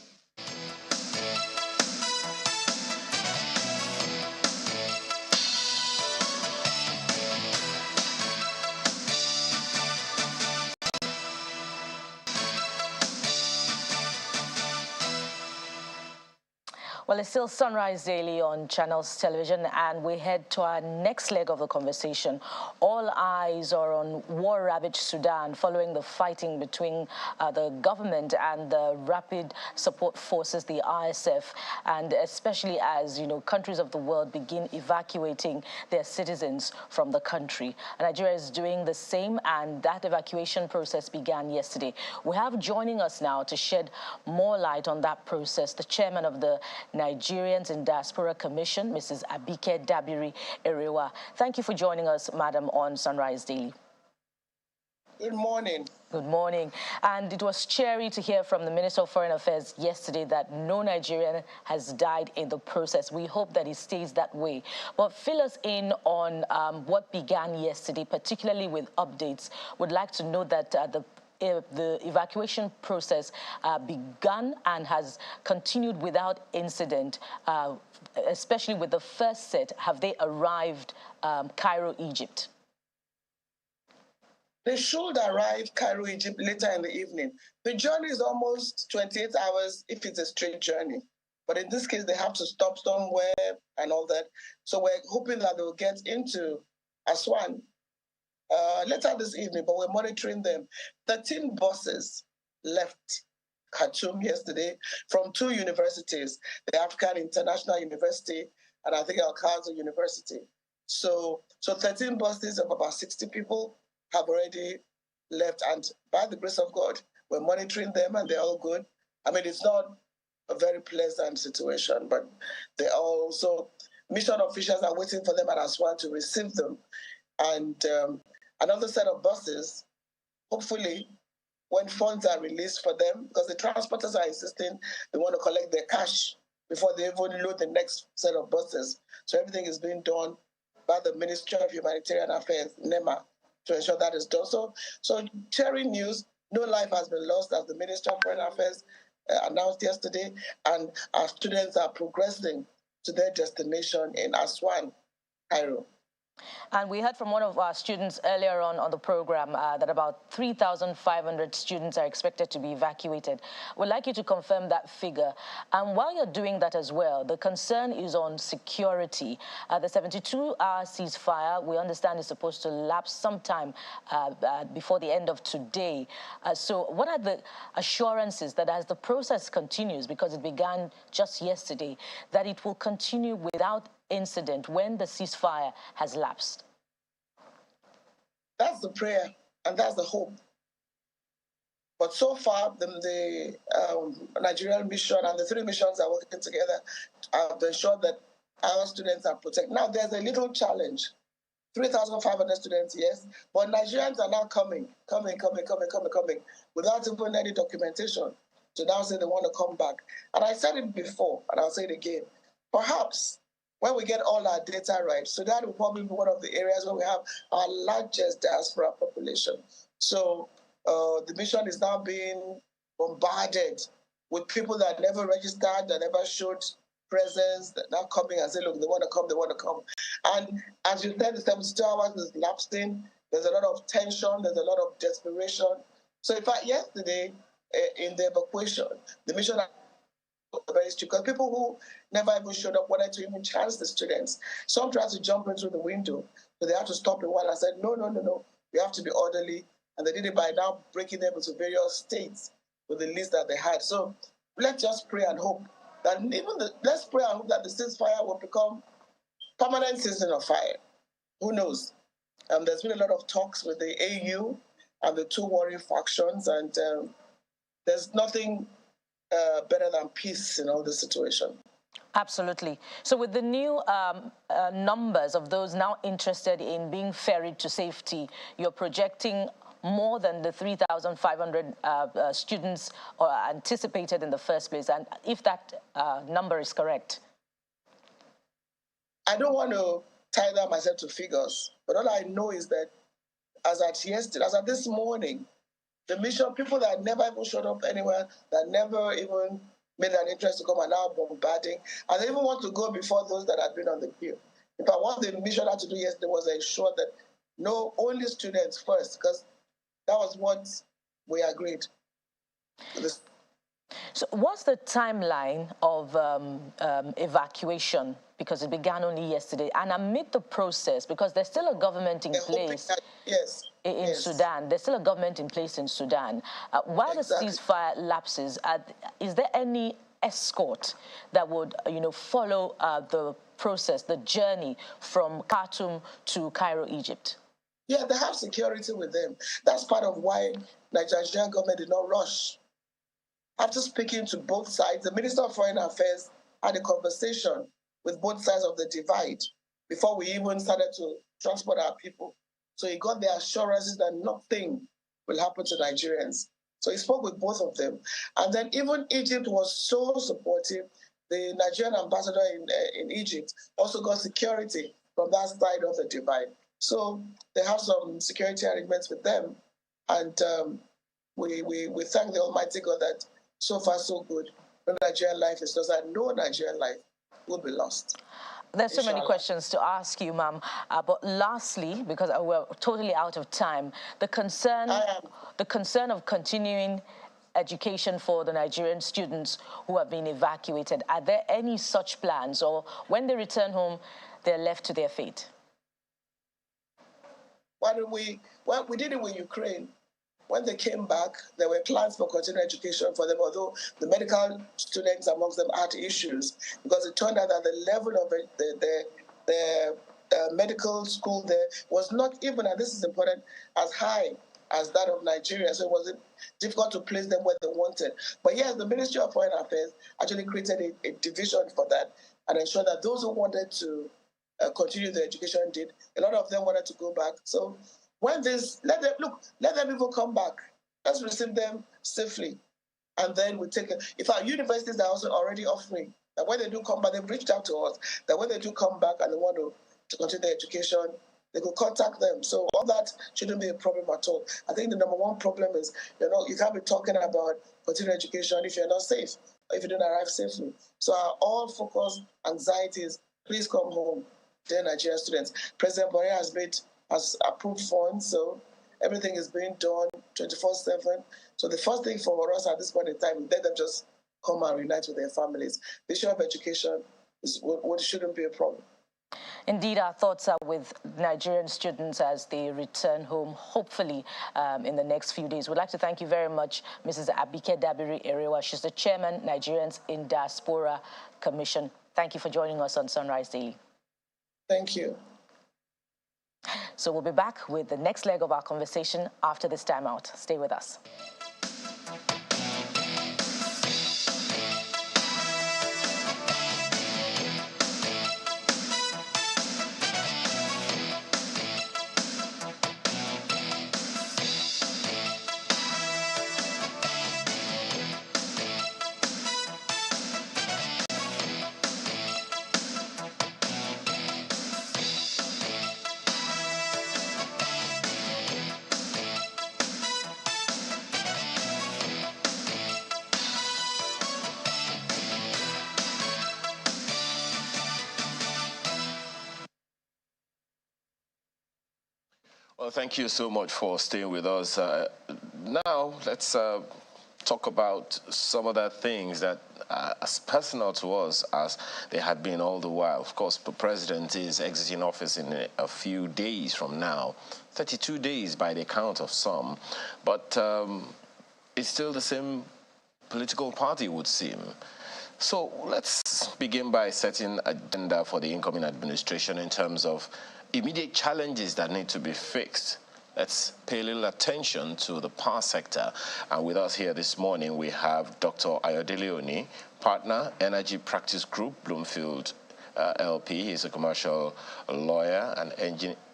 Well, it's still Sunrise Daily on Channels Television, and we head to our next leg of the conversation. All eyes are on war-ravaged Sudan following the fighting between the government and the Rapid Support Forces, the RSF, and especially as, you know, countries of the world begin evacuating their citizens from the country. Nigeria is doing the same, and that evacuation process began yesterday. We have joining us now to shed more light on that process the chairman of the Nigerians in Diaspora Commission, Mrs. Abike Dabiri Erewa. Thank you for joining us, Madam, on Sunrise Daily. Good morning. Good morning. And it was cheery to hear from the Minister of Foreign Affairs yesterday that no Nigerian has died in the process. We hope that it stays that way. But fill us in on what began yesterday, particularly with updates. Would like to know that the evacuation process began and has continued without incident, especially with the first set. Have they arrived Cairo, Egypt? They should arrive Cairo, Egypt later in the evening. The journey is almost 28 hours if it's a straight journey. But in this case, they have to stop somewhere and all that. So we're hoping that they'll get into Aswan later this evening, but we're monitoring them. 13 buses left Khartoum yesterday from 2 universities, the African International University and I think Al-Khazar University. So 13 buses of about 60 people have already left, and by the grace of God, we're monitoring them and they're all good. I mean, it's not a very pleasant situation, but they're also, mission officials are waiting for them at Aswan to receive them. And another set of buses, hopefully, when funds are released for them, because the transporters are insisting they want to collect their cash before they even load the next set of buses. So everything is being done by the Ministry of Humanitarian Affairs, NEMA, to ensure that is done. So cheering news, no life has been lost, as the Ministry of Foreign Affairs announced yesterday, and our students are progressing to their destination in Aswan, Cairo. And we heard from one of our students earlier on the program that about 3,500 students are expected to be evacuated. We'd like you to confirm that figure. And while you're doing that as well, the concern is on security. The 72-hour ceasefire, we understand, is supposed to lapse sometime before the end of today. So what are the assurances that as the process continues, because it began just yesterday, that it will continue without incident when the ceasefire has lapsed? That's the prayer and that's the hope. But so far, the Nigerian mission and the 3 missions are working together to ensure that our students are protected. Now, there's a little challenge. 3,500 students, yes, but Nigerians are now coming, without even any documentation to now say they want to come back. And I said it before, and I'll say it again. Perhaps when we get all our data right, Sudan will probably be one of the areas where we have our largest diaspora population. So the mission is now being bombarded with people that never registered, that never showed presence, that now coming and say, look, they want to come. And as you said, the 72 hours is lapsing. There's a lot of tension. There's a lot of desperation. So in fact, yesterday in the evacuation, the mission very strict, because people who never even showed up wanted to even chance the students. Some tried to jump in through the window, so they had to stop a while and said, no, we have to be orderly. And they did it by now breaking them into various states with the list that they had. So let's just pray and hope that let's pray and hope that the ceasefire will become permanent season of fire. Who knows? There's been a lot of talks with the AU and the 2 warring factions, and there's nothing better than peace in all this situation. Absolutely. So with the new numbers of those now interested in being ferried to safety, you're projecting more than the 3,500 students anticipated in the first place, and if that number is correct? I don't want to tie down myself to figures, but all I know is that as at this morning, the mission, people that never even showed up anywhere, that never even made an interest to come, are now bombarding, and they even want to go before those that had been on the queue. In fact, what the mission had to do yesterday was ensure that only students first, because that was what we agreed. So what's the timeline of evacuation? Because it began only yesterday. And amid the process, because there's still a government in place in Sudan. There's still a government in place in Sudan. While the ceasefire lapses, is there any escort that would follow the process, the journey from Khartoum to Cairo, Egypt? Yeah, they have security with them. That's part of why the Nigerian government did not rush. After speaking to both sides, the Minister of Foreign Affairs had a conversation with both sides of the divide before we even started to transport our people. So he got the assurances that nothing will happen to Nigerians. So he spoke with both of them. And then even Egypt was so supportive. The Nigerian ambassador in Egypt also got security from that side of the divide. So they have some security arrangements with them. And we thank the Almighty God that so far so good. No Nigerian life is lost, and no Nigerian life will be lost. There's so many questions to ask you, ma'am. But lastly, because we're totally out of time, the concern of continuing education for the Nigerian students who have been evacuated, are there any such plans, or when they return home, they're left to their fate? We did it with Ukraine. When they came back, there were plans for continuing education for them, although the medical students amongst them had issues, because it turned out that the level of the medical school there was not even, and this is important, as high as that of Nigeria. So it was difficult to place them where they wanted. But yes, the Ministry of Foreign Affairs actually created a division for that and ensured that those who wanted to continue their education did. A lot of them wanted to go back. So When this, let them even come back. Let's receive them safely. And then we take it. If our universities are also already offering that when they do come back, they've reached out to us, that when they do come back and they want to continue their education, they could contact them. So all that shouldn't be a problem at all. I think the number one problem is, you can't be talking about continuing education if you're not safe, or if you don't arrive safely. So our all focus anxieties, please come home, dear Nigerian students. President Buhari has approved funds, so everything is being done 24/7. So the first thing for us at this point in time is let them just come and reunite with their families. The issue of education is what shouldn't be a problem. Indeed, our thoughts are with Nigerian students as they return home, hopefully in the next few days. We'd like to thank you very much, Mrs. Abike Dabiri Erewa. She's the chairman, Nigerians in Diaspora Commission. Thank you for joining us on Sunrise Daily. Thank you. So we'll be back with the next leg of our conversation after this time out. Stay with us. Well, thank you so much for staying with us. Now, let's talk about some of the things that are as personal to us as they had been all the while. Of course, the president is exiting office in a few days from now, 32 days by the count of some, but it's still the same political party, would seem. So let's begin by setting agenda for the incoming administration in terms of immediate challenges that need to be fixed. Let's pay a little attention to the power sector. And with us here this morning, we have Dr. Ayodele Oni, partner, Energy Practice Group, Bloomfield LP. He's a commercial lawyer and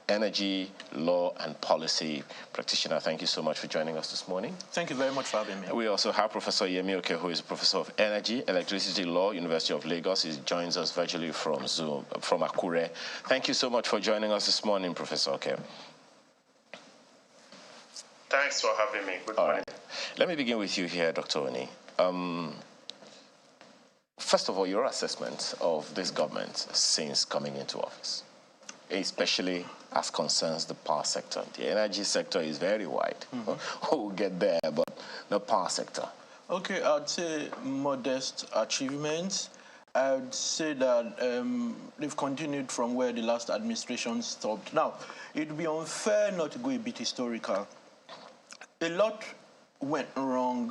energy law and policy practitioner. Thank you so much for joining us this morning. Thank you very much for having me. We also have Professor Yemi Oke, who is a professor of energy, electricity law, University of Lagos. He joins us virtually from Zoom, from Akure. Thank you so much for joining us this morning, Professor Oke. Thanks for having me. Good morning. Right. Let me begin with you here, Dr. Oni. First of all, your assessment of this government since coming into office, especially as concerns the power sector. The energy sector is very wide. We'll get there, but the power sector. Okay, I'd say modest achievements. I'd say that they've continued from where the last administration stopped. Now, it would be unfair not to go a bit historical. A lot went wrong,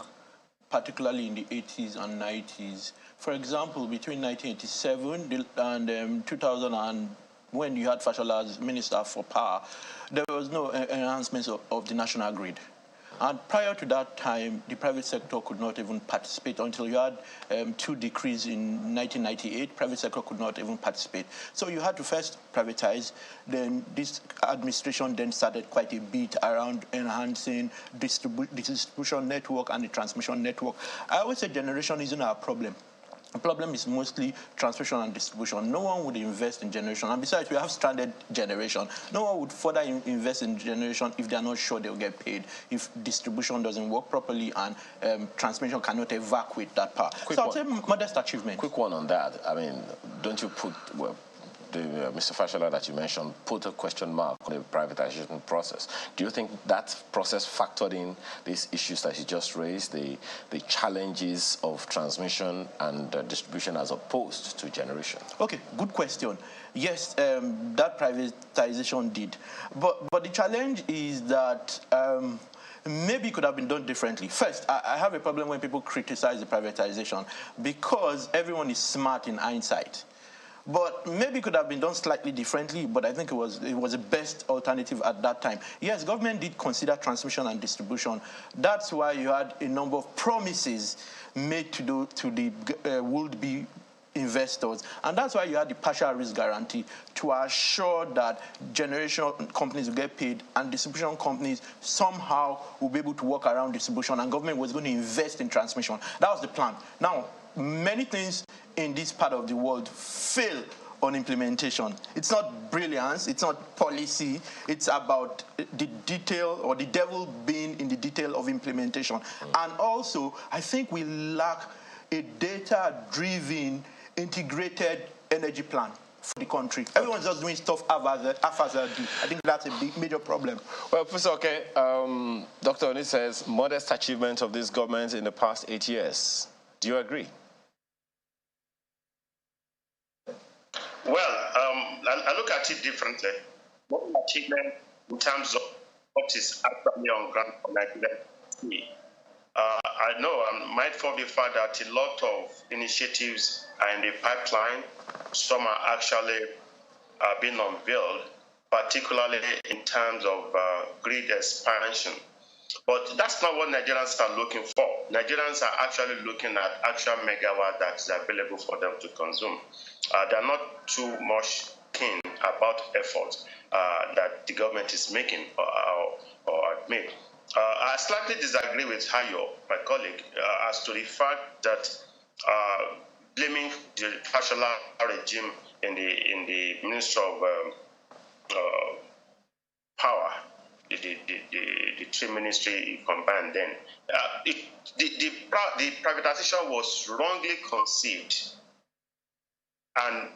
particularly in the 80s and 90s. For example, between 1987 and 2000, when you had Fashola as Minister for Power, there was no enhancements of the national grid. And prior to that time, the private sector could not even participate until you had two decrees in 1998. Private sector could not even participate. So you had to first privatize. Then this administration then started quite a bit around enhancing the distribution network and the transmission network. I always say generation isn't our problem. The problem is mostly transmission and distribution. No one would invest in generation. And besides, we have stranded generation. No one would further invest in generation if they're not sure they'll get paid, if distribution doesn't work properly and transmission cannot evacuate that power. So I'd say modest achievement. Quick one on that. I mean, don't you put... Well, Mr. Fashola that you mentioned put a question mark on the privatization process. Do you think that process factored in these issues that you just raised, the challenges of transmission and distribution as opposed to generation? Okay, good question. Yes, that privatization did. But the challenge is that maybe it could have been done differently. First, I have a problem when people criticize the privatization because everyone is smart in hindsight. But maybe it could have been done slightly differently, but I think it was the best alternative at that time. Yes, government did consider transmission and distribution. That's why you had a number of promises made to the would-be investors. And that's why you had the partial risk guarantee to assure that generation companies will get paid and distribution companies somehow will be able to work around distribution, and government was going to invest in transmission. That was the plan. Now, many things in this part of the world fail on implementation. It's not brilliance, it's not policy, it's about the detail, or the devil being in the detail of implementation. And also, I think we lack a data-driven, integrated energy plan for the country. Everyone's just doing stuff haphazardly. I think that's a big, major problem. Well, Professor, okay, Dr. Oni says modest achievement of this government in the past 8 years. Do you agree? Well, I look at it differently. What achievement in terms of what is actually on ground for Nigeria? I know I'm mindful of the fact that a lot of initiatives are in the pipeline. Some are actually being unveiled, particularly in terms of grid expansion. But that's not what Nigerians are looking for. Nigerians are actually looking at actual megawatt that is available for them to consume. They're not too much keen about efforts that the government is making or made. I slightly disagree with Hayo, my colleague, as to the fact that blaming the Fashola regime in the Ministry of Power, the three ministry combined then, the privatization was wrongly conceived and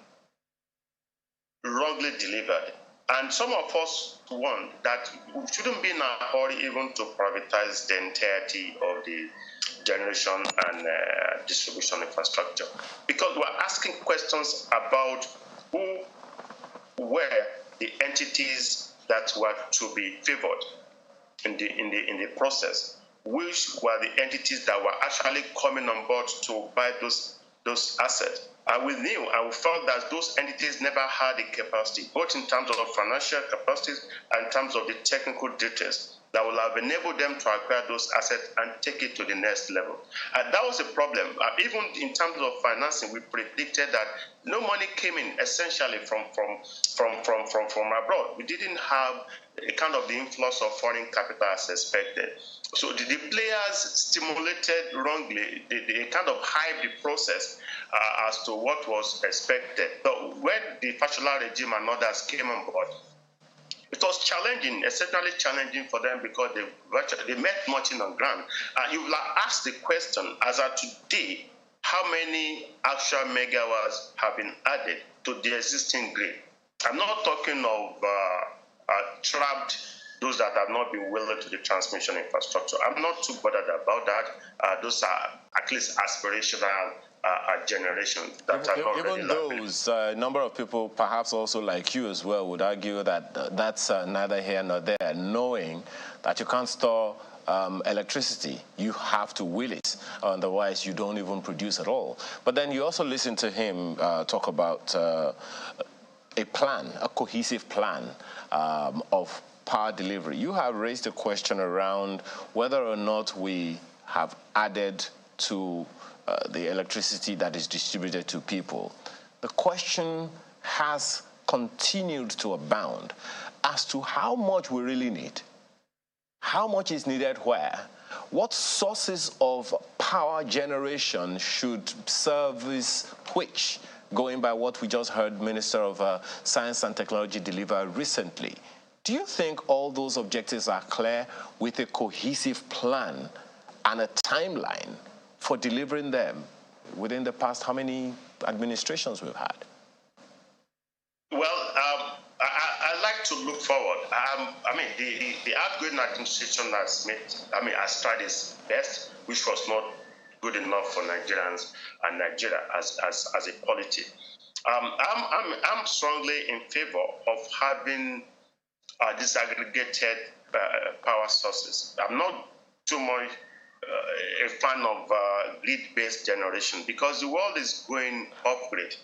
wrongly delivered. And some of us want that we shouldn't be in a hurry even to privatize the entirety of the generation and distribution infrastructure, because we're asking questions about who were the entities that were to be favored in the process, which were the entities that were actually coming on board to buy those assets. And we knew and we felt that those entities never had the capacity, both in terms of financial capacities and in terms of the technical details that will have enabled them to acquire those assets and take it to the next level. And that was a problem. Even in terms of financing, we predicted that no money came in essentially from abroad. We didn't have a kind of the influx of foreign capital as expected. So the players stimulated wrongly, they kind of hyped the process as to what was expected. So when the Fashola regime and others came on board, it was challenging, essentially challenging for them, because they met nothing on ground. You will ask the question, as of today, how many actual megawatts have been added to the existing grid? I'm not talking of trapped, those that have not been welded to the transmission infrastructure. I'm not too bothered about that. Those are at least aspirational generations that are not even those number of people, perhaps also like you as well, would argue that that's neither here nor there, knowing that you can't store electricity. You have to will it, otherwise you don't even produce at all. But then you also listen to him talk about a plan, a cohesive plan of power delivery. You have raised a question around whether or not we have added to the electricity that is distributed to people. The question has continued to abound as to how much we really need. How much is needed where? What sources of power generation should service which, going by what we just heard Minister of Science and Technology deliver recently? Do you think all those objectives are clear with a cohesive plan and a timeline for delivering them within the past how many administrations we've had? Well, I like to look forward. I mean, the outgoing administration has tried its best, which was not good enough for Nigerians and Nigeria as a polity. I'm strongly in favor of having disaggregated power sources. I'm not too much a fan of grid-based generation, because the world is going off-grid.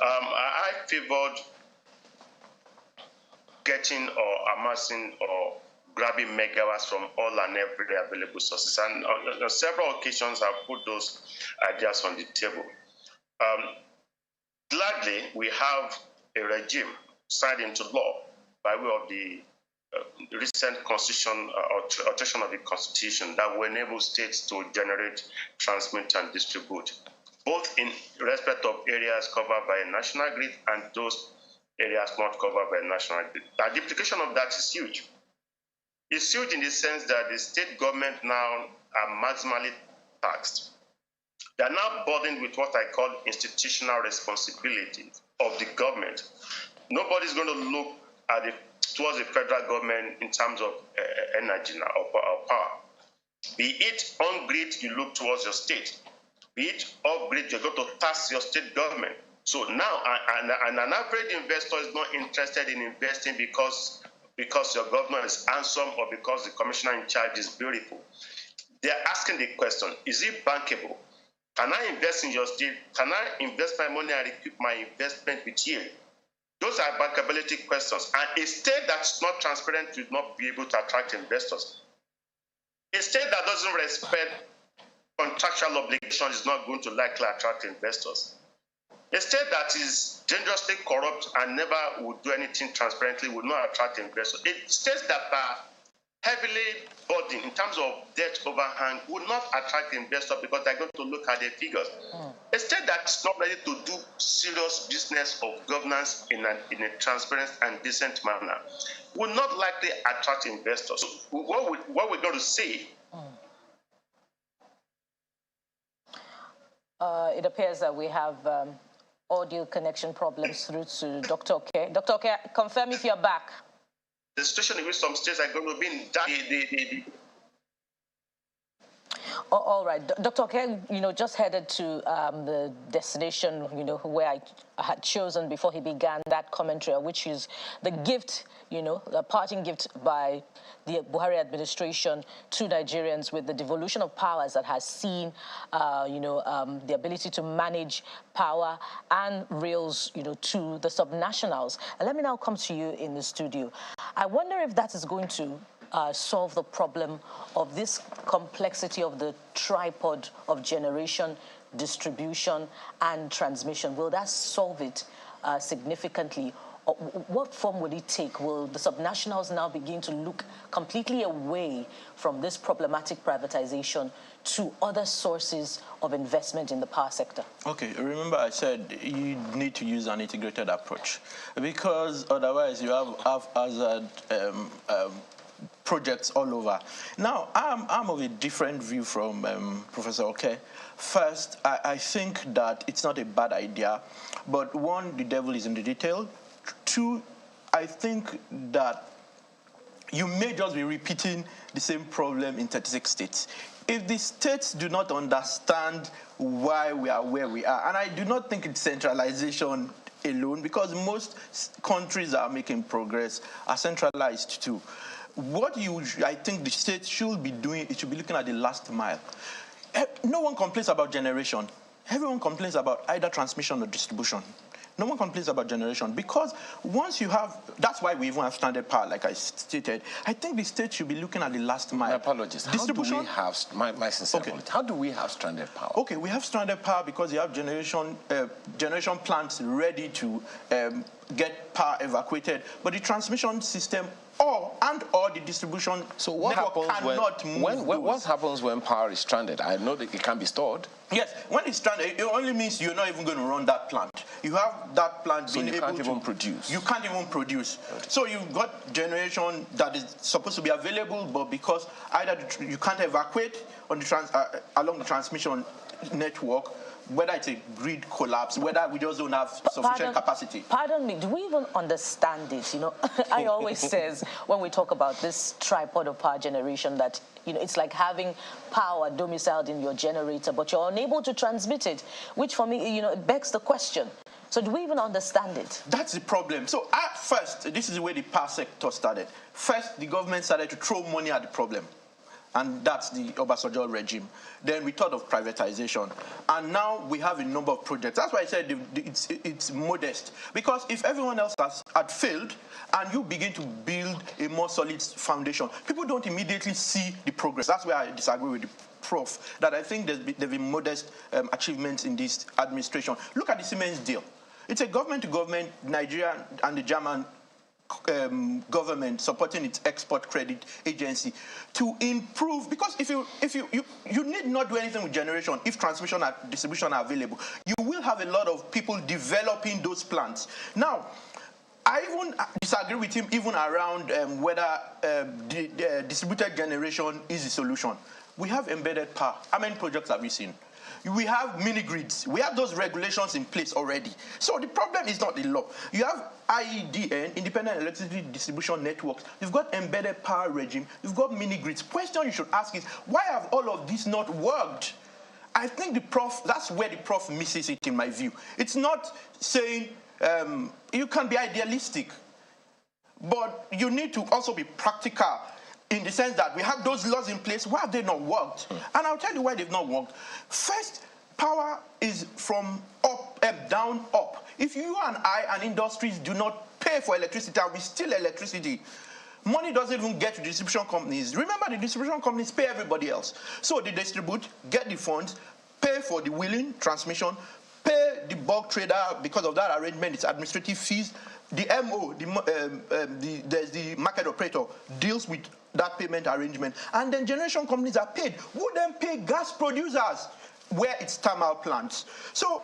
I favored getting or amassing or grabbing megawatts from all and every available sources. And on several occasions, I've put those ideas on the table. Gladly, we have a regime signed into law by way of the recent constitution alteration of the constitution that will enable states to generate, transmit, and distribute, both in respect of areas covered by a national grid and those areas not covered by a national grid. Now, the implication of that is huge. It's huge in the sense that the state government now are maximally taxed. They are now burdened with what I call institutional responsibility of the government. Nobody's going to look at towards the federal government in terms of energy or power. Be it on grid, you look towards your state. Be it off grid, you're going to tax your state government. So now, an average investor is not interested in investing because your governor is handsome or because the commissioner in charge is beautiful. They're asking the question, is it bankable? Can I invest in your state? Can I invest my money and recoup my investment with yield? Those are bankability questions. And a state that's not transparent will not be able to attract investors. A state that doesn't respect contractual obligations is not going to likely attract investors. A state that is dangerously corrupt and never would do anything transparently will not attract investors. States that are heavily burdened in terms of debt overhang will not attract investors because they're going to look at their figures. A state that's not ready to do serious business of governance in a transparent and decent manner will not likely attract investors. So what we're going to see. It appears that we have audio connection problems through to Dr. Oke. Dr. Oke, confirm if you're back. The situation in which some states are going to be in that. All right, Dr. Oke, just headed to the destination, where I had chosen before he began that commentary, which is the gift, the parting gift by the Buhari administration to Nigerians with the devolution of powers that has seen, the ability to manage power and rails, to the subnationals. And let me now come to you in the studio. I wonder if that is going to solve the problem of this complexity of the tripod of generation, distribution, and transmission. Will that solve it significantly? What form will it take? Will the subnationals now begin to look completely away from this problematic privatization to other sources of investment in the power sector? Okay, remember I said you need to use an integrated approach because otherwise you have haphazard projects all over. Now, I'm of a different view from Professor Oke. First, I think that it's not a bad idea, but one, the devil is in the detail. Two, I think that you may just be repeating the same problem in 36 states. If the states do not understand why we are where we are, and I do not think it's centralization alone, because most countries that are making progress are centralized too. What I think the state should be doing, it should be looking at the last mile. No one complains about generation. Everyone complains about either transmission or distribution. No one complains about generation because once you have, that's why we even have standard power, like I stated. I think the state should be looking at the last mile. My apologies. Distribution? How do we have, my sincere apologies, how do we have stranded power? Okay, we have stranded power because you have generation plants ready to get power evacuated, but the transmission system or the distribution so what happens what happens when power is stranded? I know that it can be stored. Yes, when it's stranded, it only means you're not even going to run that plant. You have that plant so being able to... So you can't even produce. You can't even produce. Okay. So you've got generation that is supposed to be available, but because either you can't evacuate on the along the transmission network, whether it's a grid collapse, whether we just don't have sufficient capacity. Pardon me, do we even understand it? I always says when we talk about this tripod of power generation that, it's like having power domiciled in your generator, but you're unable to transmit it, which for me, it begs the question. So do we even understand it? That's the problem. So at first, this is the way the power sector started. First, the government started to throw money at the problem. And that's the Obasanjo regime. Then we thought of privatization. And now we have a number of projects. That's why I said it's modest. Because if everyone else had failed and you begin to build a more solid foundation, people don't immediately see the progress. That's where I disagree with the prof, that I think there's been modest achievements in this administration. Look at the Siemens deal. It's a government-to-government, Nigeria and the German government supporting its export credit agency to improve, because if you need not do anything with generation if transmission and distribution are available. You will have a lot of people developing those plants. Now, I even disagree with him even around whether distributed generation is the solution. We have embedded power. How many projects have you seen? We have mini grids. We have those regulations in place already. So the problem is not the law. You have IEDN, Independent Electricity Distribution Networks. You've got embedded power regime. You've got mini grids. Question you should ask is, why have all of this not worked? I think that's where the prof misses it in my view. It's not saying you can be idealistic, but you need to also be practical in the sense that we have those laws in place. Why have they not worked? And I'll tell you why they've not worked. First, power is from up, down, up. If you and I and industries do not pay for electricity and we steal electricity, money doesn't even get to distribution companies. Remember, the distribution companies pay everybody else. So they distribute, get the funds, pay for the wheeling, transmission, pay the bulk trader because of that arrangement, it's administrative fees. The MO, there's the market operator, deals with that payment arrangement. And then generation companies are paid. Who then pay gas producers where it's thermal plants? So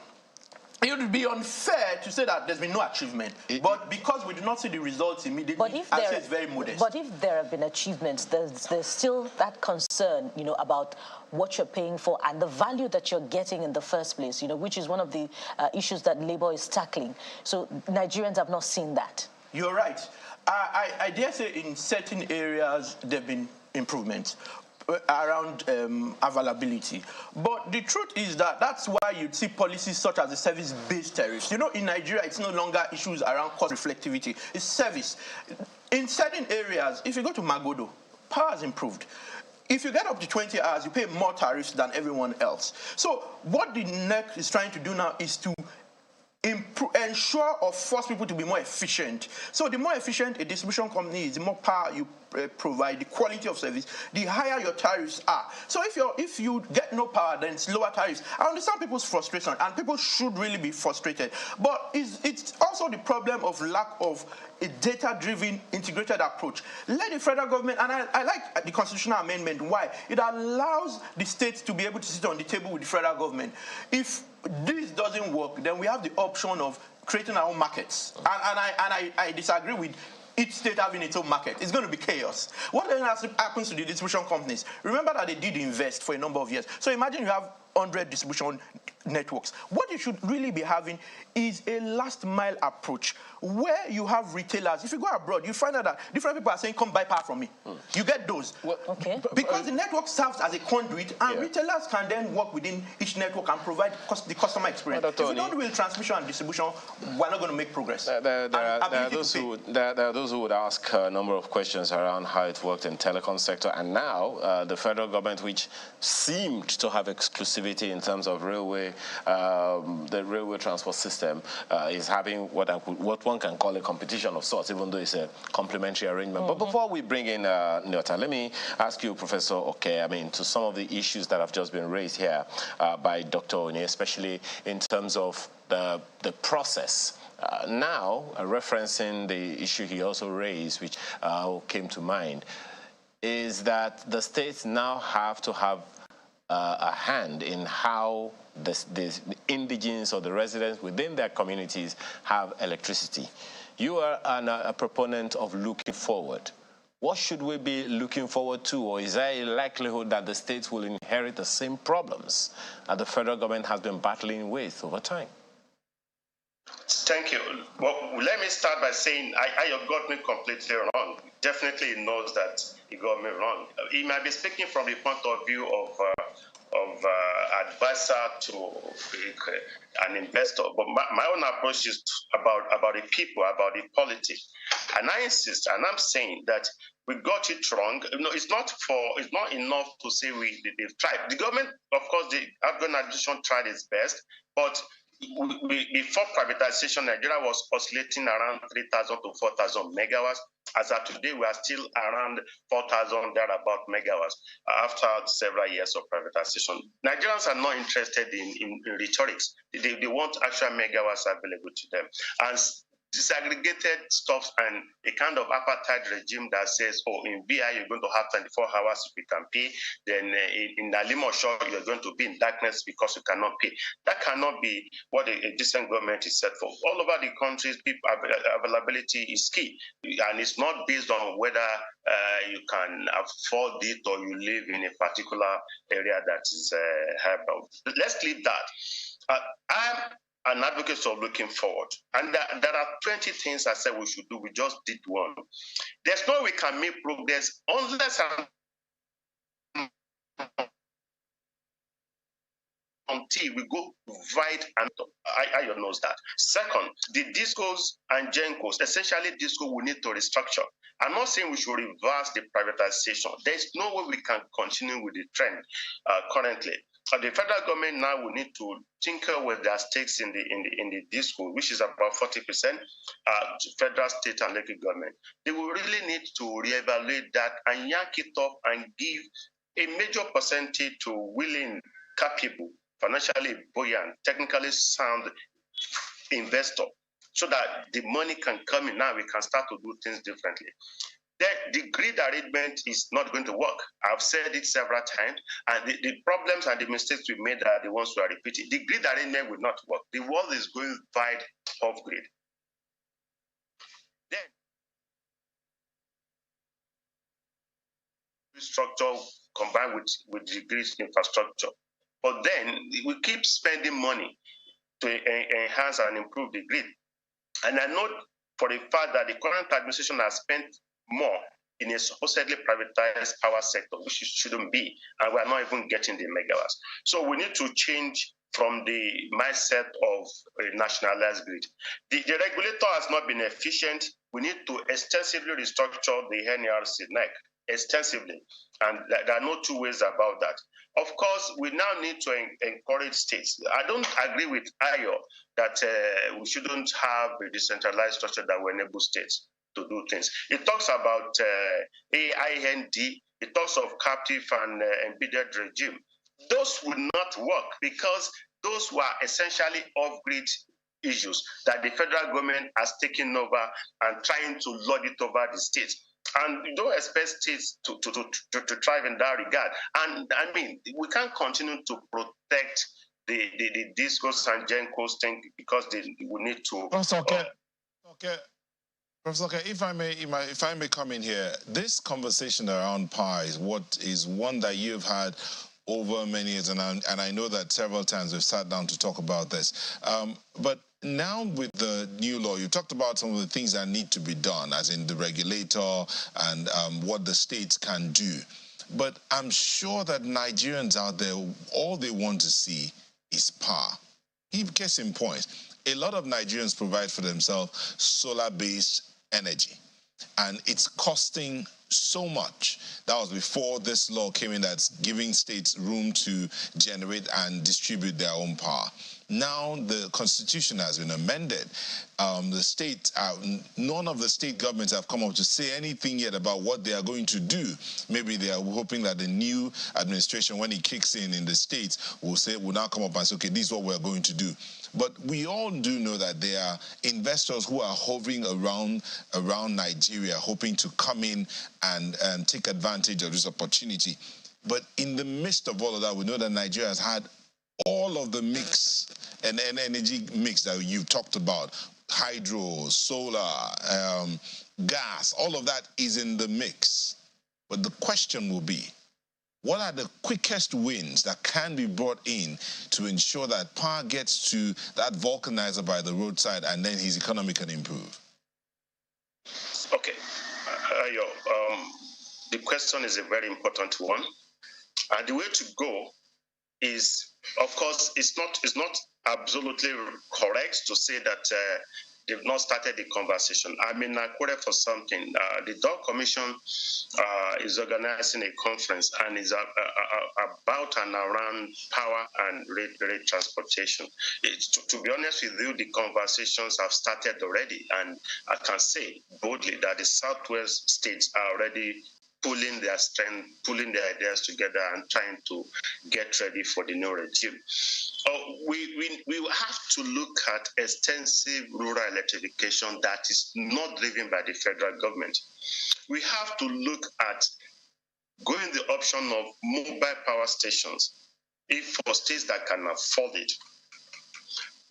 it would be unfair to say that there's been no achievement. But because we do not see the results immediately, I'd say it's very modest. But if there have been achievements, there's still that concern, about what you're paying for and the value that you're getting in the first place, which is one of the issues that Labour is tackling. So Nigerians have not seen that. You're right. I dare say in certain areas there have been improvements around availability. But the truth is that that's why you'd see policies such as the service-based tariffs. In Nigeria, it's no longer issues around cost reflectivity. It's service. In certain areas, if you go to Magodo, power has improved. If you get up to 20 hours, you pay more tariffs than everyone else. So what the NEC is trying to do now is to ensure or force people to be more efficient. So the more efficient a distribution company is, the more power you provide, the quality of service, the higher your tariffs are. So if you get no power, then it's lower tariffs. I understand people's frustration, and people should really be frustrated. But it's also the problem of lack of a data-driven, integrated approach. Let the federal government, and I like the constitutional amendment. Why? It allows the states to be able to sit on the table with the federal government. If this doesn't work, then we have the option of creating our own markets. And I disagree with each state having its own market. It's going to be chaos. What then happens to the distribution companies? Remember that they did invest for a number of years. So imagine you have 100 distribution networks. What you should really be having is a last mile approach where you have retailers. If you go abroad, you find out that different people are saying, come buy power from me. You get those. Well, okay. Because the network serves as a conduit, and retailers can then work within each network and provide the customer experience. If we don't do with transmission and distribution, we're not going to make progress. There are those who would ask a number of questions around how it worked in telecom sector, and now the federal government, which seemed to have exclusivity in terms of railway, the railway transport system, is having what one can call a competition of sorts, even though it's a complementary arrangement. But before we bring in Nyota, let me ask you, Professor Oke, to some of the issues that have just been raised here by Dr. Oni, especially in terms of the process. Now, referencing the issue he also raised, which came to mind, is that the states now have to have a hand in how the indigenes or the residents within their communities have electricity. You are a proponent of looking forward. What should we be looking forward to, or is there a likelihood that the states will inherit the same problems that the federal government has been battling with over time? Thank you. Well, let me start by saying I got me completely wrong. Definitely he knows that he got me wrong. He might be speaking from the point of view of advisor to an investor, but my own approach is about the people, about the politics. And I insist, and I'm saying that we got it wrong. It's not enough to say they've tried. The government, of course, the Afghan administration tried its best, but before privatization, Nigeria was oscillating around 3,000 to 4,000 megawatts. As of today, we are still around 4,000 thereabout megawatts after several years of privatization. Nigerians are not interested in rhetorics. They want actual megawatts available to them. And disaggregated stuff and a kind of apartheid regime that says, oh, in BI you're going to have 24 hours we can pay, then in Alimosho you're going to be in darkness because you cannot pay. That cannot be what a decent government is set for. All over the country, people availability is key, and it's not based on whether you can afford it or you live in a particular area that is helpful. Let's leave that. I'm an advocate of looking forward. And there are 20 things I said we should do. We just did one. There's no way we can make progress unless until we go right and Ayo knows that. Second, the discos and gencos, essentially disco we need to restructure. I'm not saying we should reverse the privatization. There's no way we can continue with the trend currently. The federal government now will need to tinker with their stakes in the disco, which is about 40%, federal, state, and local government. They will really need to reevaluate that and yank it off and give a major percentage to willing, capable, financially buoyant, technically sound investor, so that the money can come in. Now we can start to do things differently. The grid arrangement is not going to work. I've said it several times, and the problems and the mistakes we made are the ones we are repeating. The grid arrangement will not work. The world is going wide off grid. Then, structure combined with the grid infrastructure. But then we keep spending money to enhance and improve the grid. And I know for a fact that the current administration has spent more in a supposedly privatized power sector, which it shouldn't be, and we're not even getting the megawatts. So we need to change from the mindset of a nationalized grid. The regulator has not been efficient. We need to extensively restructure the NARC NEC, extensively, and there are no two ways about that. Of course, we now need to encourage states. I don't agree with Ayo that we shouldn't have a decentralized structure that will enable states to do things. It talks about AIND, it talks of captive and embedded regime. Those would not work because those were essentially off-grid issues that the federal government has taken over and trying to lord it over the states. And you don't expect states to thrive in that regard. And I mean, we can't continue to protect the discos and gencos thing because we need to. Professor, if I may come in here, this conversation around power is one that you've had over many years, and I know that several times we've sat down to talk about this. But now with the new law, you talked about some of the things that need to be done, as in the regulator and what the states can do. But I'm sure that Nigerians out there, all they want to see is power. Case in point, a lot of Nigerians provide for themselves solar-based energy, and it's costing so much. That was before this law came in that's giving states room to generate and distribute their own power. Now the constitution has been amended. None of the state governments have come up to say anything yet about what they are going to do. Maybe they are hoping that the new administration, when it kicks in the states, will now come up and say, okay, this is what we're going to do. But we all do know that there are investors who are hovering around Nigeria, hoping to come in and take advantage of this opportunity. But in the midst of all of that, we know that Nigeria has had all of the mix and energy mix that you've talked about, hydro, solar, gas, all of that is in the mix. But the question will be, what are the quickest wins that can be brought in to ensure that power gets to that vulcanizer by the roadside and then his economy can improve? Okay. The question is a very important one. And the way to go is, of course, it's not absolutely correct to say that they've not started the conversation. I'm in Nakure for something. The Dawn Commission is organizing a conference and is about and around power and rate transportation. To be honest with you, the conversations have started already, and I can say boldly that the Southwest states are already pulling their strength, pulling their ideas together and trying to get ready for the new regime. We have to look at extensive rural electrification that is not driven by the federal government. We have to look at going the option of mobile power stations, if for states that can afford it.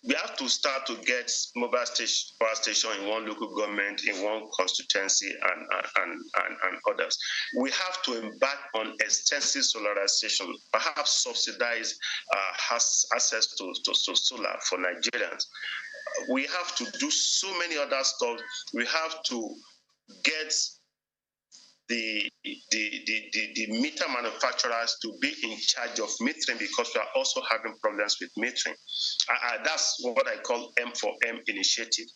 We have to start to get mobile power station in one local government, in one constituency, and others. We have to embark on extensive solarization, perhaps subsidize access to solar for Nigerians. We have to do so many other stuff. We have to get the meter manufacturers to be in charge of metering, because we are also having problems with metering. That's what I call M4M initiative.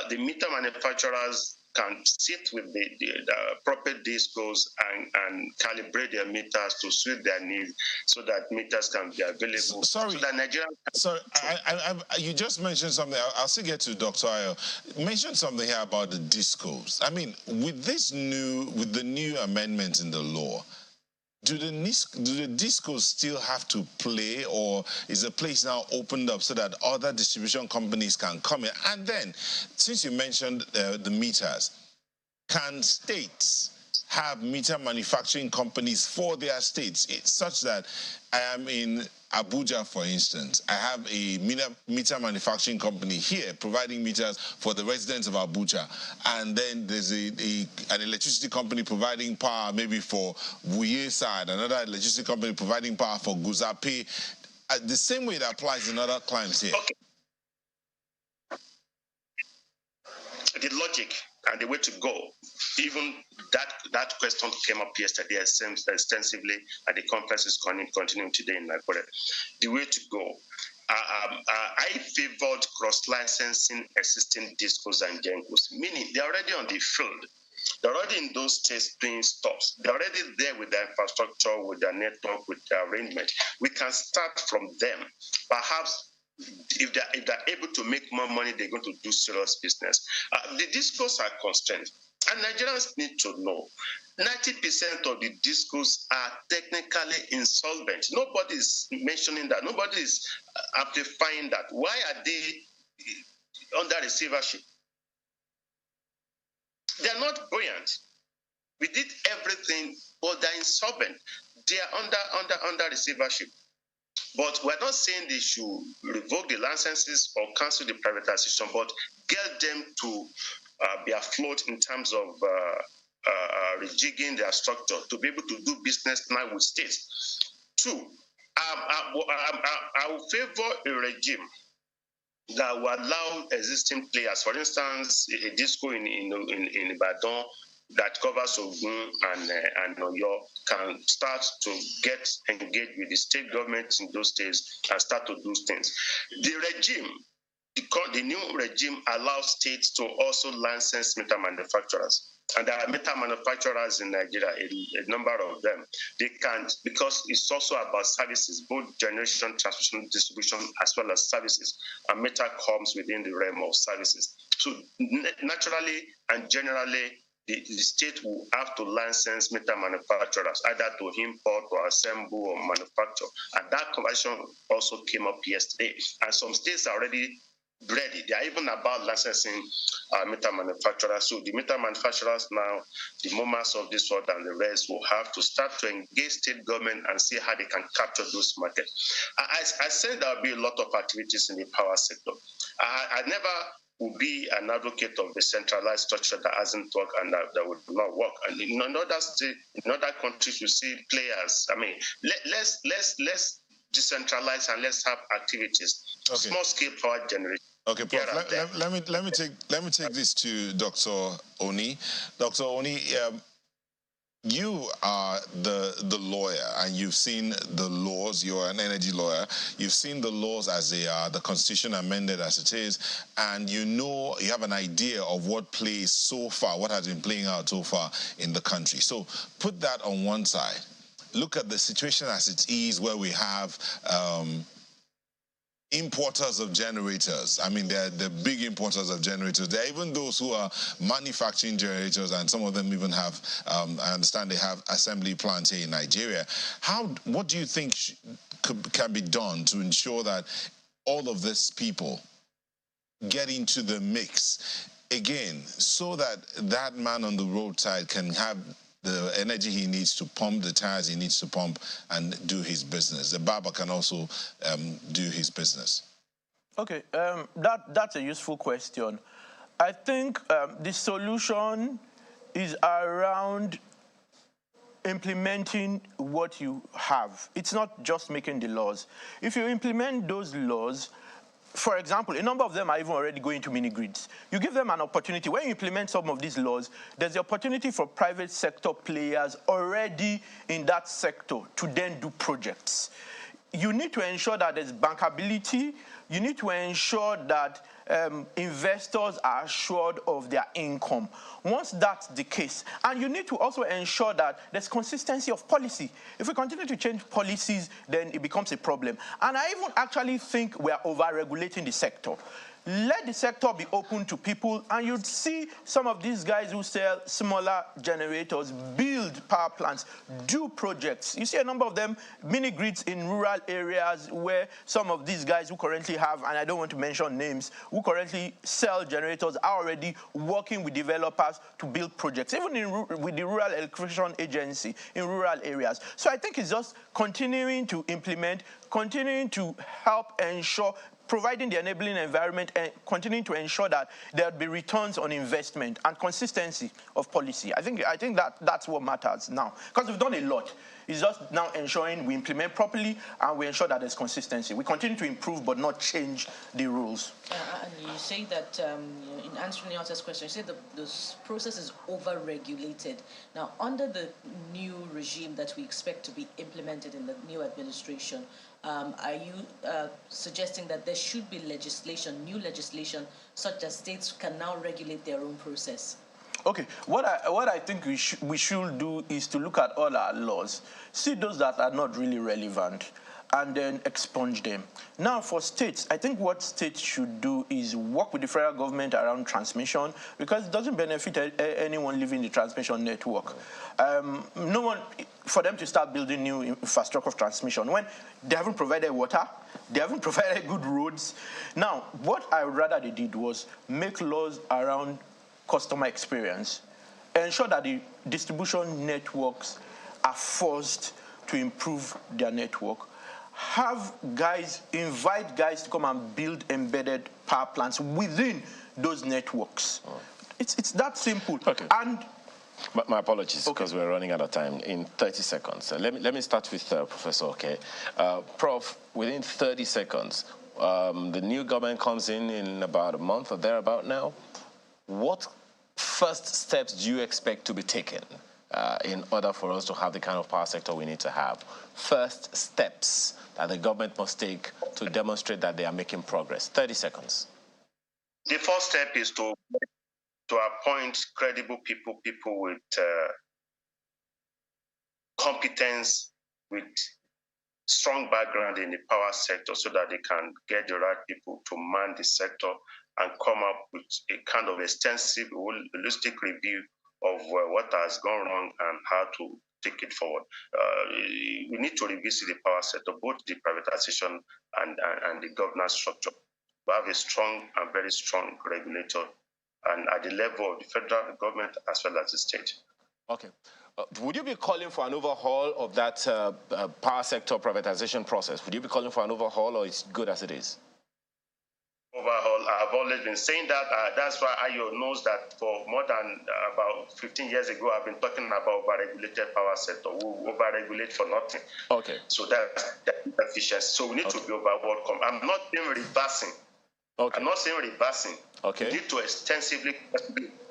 The meter manufacturers can sit with the proper discos and calibrate their meters to suit their needs, so that meters can be available. Sorry, so that Nigeria. Sorry, you just mentioned something. I'll still get to Dr. Ayo. Mentioned something here about the discos. I mean, with the new amendments in the law, do the discos still have to play, or is the place now opened up so that other distribution companies can come in? And then, since you mentioned the meters, can states have meter manufacturing companies for their states, such that I am in Abuja, for instance, I have a meter manufacturing company here providing meters for the residents of Abuja, and then there's an electricity company providing power maybe for Wuye side, another electricity company providing power for Guzape. The same way that applies in other climes here. Okay. The logic and the way to go, even that question came up yesterday extensively, and the conference is continuing today in Nigeria. The way to go, I favored cross-licensing existing discos and gencos, meaning they're already on the field. They're already in those states doing stops. They're already there with their infrastructure, with their network, with their arrangement. We can start from them. Perhaps if they're able to make more money, they're going to do serious business. The discos are constrained, and Nigerians need to know 90% of the discos are technically insolvent. Nobody is mentioning that. Nobody is amplifying that. Why are they under receivership? They're not buoyant. We did everything, but they're insolvent. They are under receivership. But we're not saying they should revoke the licenses or cancel the privatization, but get them to be afloat in terms of rejigging their structure to be able to do business now with states. Two, I will favor a regime that will allow existing players, for instance, a disco in Ibadan that covers Ogun and Oyo, can start to get engaged with the state governments in those states and start to do things. The new regime allows states to also license meter manufacturers. And there are meter manufacturers in Nigeria, a number of them. They can, because it's also about services, both generation, transmission, distribution, as well as services. And meter comes within the realm of services. So naturally and generally, the state will have to license meter manufacturers, either to import or assemble or manufacture. And that conversion also came up yesterday. And some states are already ready. They are even about licensing meter manufacturers. So the meter manufacturers now, the MoMAs of this world and the rest, will have to start to engage state government and see how they can capture those markets. I said there will be a lot of activities in the power sector. I never will be an advocate of the centralized structure that hasn't worked and that would not work. And in other countries, you see players. I mean, let's decentralize and let's have activities. Okay. Small scale power generation. Okay, Prof. Let me take this to Dr. Oni. Dr. Oni, You are the lawyer, and you've seen the laws. You're an energy lawyer. You've seen the laws as they are, the constitution amended as it is, and you have an idea of what plays so far, what has been playing out so far in the country. So put that on one side. Look at the situation as it is, where we have importers of generators. I mean, they're the big importers of generators. There are even those who are manufacturing generators, and some of them even have, I understand they have assembly plants here in Nigeria. What do you think can be done to ensure that all of these people get into the mix again, so that that man on the roadside can have the energy he needs to pump, the tires he needs to pump, and do his business? The barber can also do his business. Okay, that's a useful question. I think the solution is around implementing what you have. It's not just making the laws. If you implement those laws, for example, a number of them are even already going to mini-grids. You give them an opportunity. When you implement some of these laws, there's the opportunity for private sector players already in that sector to then do projects. You need to ensure that there's bankability. You need to ensure that investors are assured of their income. Once that's the case, and you need to also ensure that there's consistency of policy. If we continue to change policies, then it becomes a problem. And I even actually think we are over-regulating the sector. Let the sector be open to people, and you'd see some of these guys who sell smaller generators build power plants, do projects. You see a number of them, mini-grids in rural areas where some of these guys who currently have, and I don't want to mention names, who currently sell generators are already working with developers to build projects, even with the Rural Electrification Agency in rural areas. So I think it's just continuing to implement, continuing to help ensure, providing the enabling environment, and continuing to ensure that there will be returns on investment and consistency of policy. I think that's what matters now, because we've done a lot. It's just now ensuring we implement properly and we ensure that there's consistency. We continue to improve but not change the rules. And you say that in answering the author's question, you say the process is over-regulated. Now, under the new regime that we expect to be implemented in the new administration, are you suggesting that there should be legislation, new legislation, such that states can now regulate their own process? Okay, what I think we should do is to look at all our laws, see those that are not really relevant, and then expunge them. Now, for states, I think what states should do is work with the federal government around transmission, because it doesn't benefit anyone living in the transmission network. No one, for them to start building new infrastructure of transmission when they haven't provided water, they haven't provided good roads. Now, what I would rather they did was make laws around customer experience, ensure that the distribution networks are forced to improve their network, invite guys to come and build embedded power plants within those networks. It's that simple. Okay. And my apologies, because we're running out of time. In 30 seconds, let me start with Professor. Okay, Prof, within 30 seconds, the new government comes in about a month or thereabout now. What first steps do you expect to be taken in order for us to have the kind of power sector we need to have? First steps that the government must take to demonstrate that they are making progress. 30 seconds. The first step is to appoint credible people with competence, with strong background in the power sector, so that they can get the right people to man the sector and come up with a kind of extensive, holistic review of what has gone wrong and how to take it forward. We need to revisit the power sector, both the privatization and the governance structure. We have a strong and very strong regulator, and at the level of the federal government as well as the state. Okay. Would you be calling for an overhaul of that power sector privatization process? Would you be calling for an overhaul, or it's good as it is? Overhaul, I've always been saying that. That's why Ayo knows that for more than about 15 years ago, I've been talking about over-regulated power sector. We over-regulate for nothing. Okay. So that's efficiency. So we need to be overhauled. I'm not saying reversing. Okay. I'm not saying reversing. Okay. We need to extensively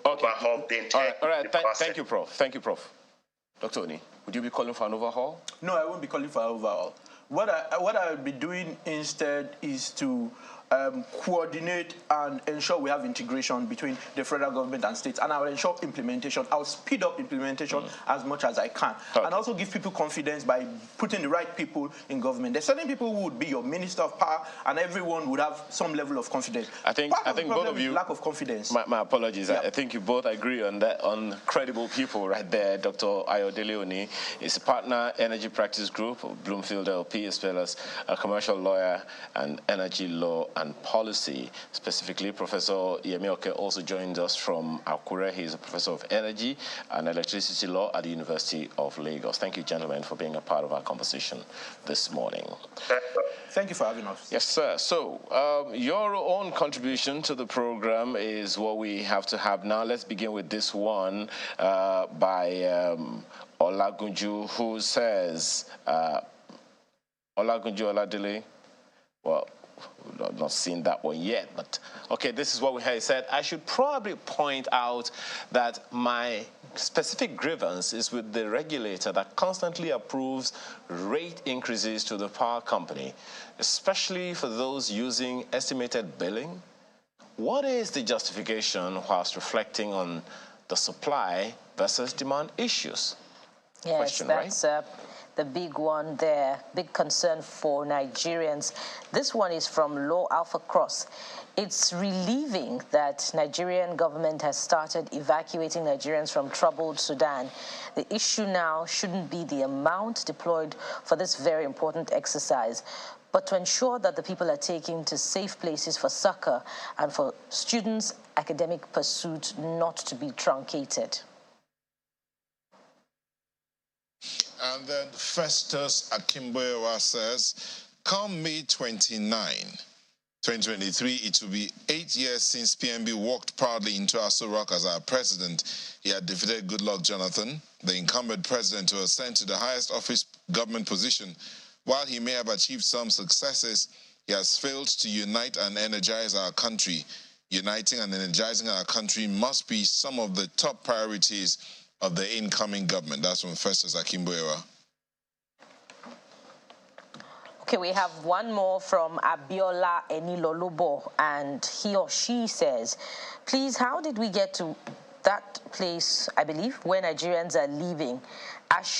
overhaul the entire. All right. Thank you, Prof. Thank you, Prof. Dr. Oni, would you be calling for an overhaul? No, I won't be calling for an overhaul. What I'll be doing instead is to coordinate and ensure we have integration between the federal government and states, and I will ensure implementation. I'll speed up implementation as much as I can, and also give people confidence by putting the right people in government. There's certain people who would be your minister of power, and everyone would have some level of confidence. I think both of you, lack of confidence. My apologies. Yeah. I think you both agree on that, on credible people right there. Dr. Ayodele Oni is a partner, Energy Practice Group of Bloomfield LP, as well as a commercial lawyer and energy law and policy. Specifically, Professor Yemioke also joined us from Akure. He is a professor of energy and electricity law at the University of Lagos. Thank you, gentlemen, for being a part of our conversation this morning. Thank you for having us. Yes, sir. So, your own contribution to the program is what we have to have now. Let's begin with this one by Olagunju, who says, Olagunju Oladile, well, I've not seen that one yet, but okay, this is what we had. He said, I should probably point out that my specific grievance is with the regulator that constantly approves rate increases to the power company, especially for those using estimated billing. What is the justification whilst reflecting on the supply versus demand issues? Yes, Question, that's right? The big one there, big concern for Nigerians. This one is from Law Alpha Cross. It's relieving that Nigerian government has started evacuating Nigerians from troubled Sudan. The issue now shouldn't be the amount deployed for this very important exercise, but to ensure that the people are taken to safe places for succor and for students' academic pursuit not to be truncated. And then Festus Akimboewa says, come May 29, 2023, it will be 8 years since PNB walked proudly into Aso Rock as our president. He had defeated Goodluck Jonathan, the incumbent president, to ascend to the highest office government position. While he may have achieved some successes, he has failed to unite and energize our country. Uniting and energizing our country must be some of the top priorities of the incoming government. That's from Festus Akimboewa. Okay, we have one more from Abiola Enilolubo, and he or she says, please, how did we get to that place, I believe, where Nigerians are leaving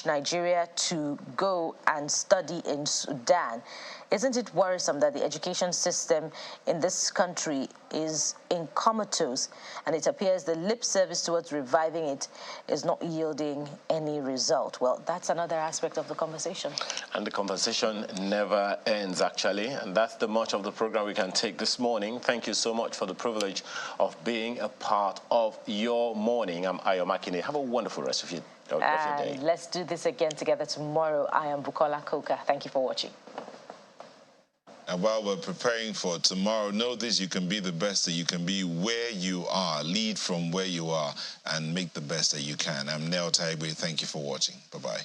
Nigeria to go and study in Sudan? Isn't it worrisome that the education system in this country is in comatose, and it appears the lip service towards reviving it is not yielding any result? Well, that's another aspect of the conversation. And the conversation never ends, actually, and that's the much of the program we can take this morning. Thank you so much for the privilege of being a part of your morning. I'm Ayo Makine. Have a wonderful rest of your day. Let's do this again together tomorrow. I am Bukola Koka. Thank you for watching. And while we're preparing for tomorrow, know this: you can be the best that you can be where you are. Lead from where you are and make the best that you can. I'm Neo Taigwe. Thank you for watching. Bye-bye.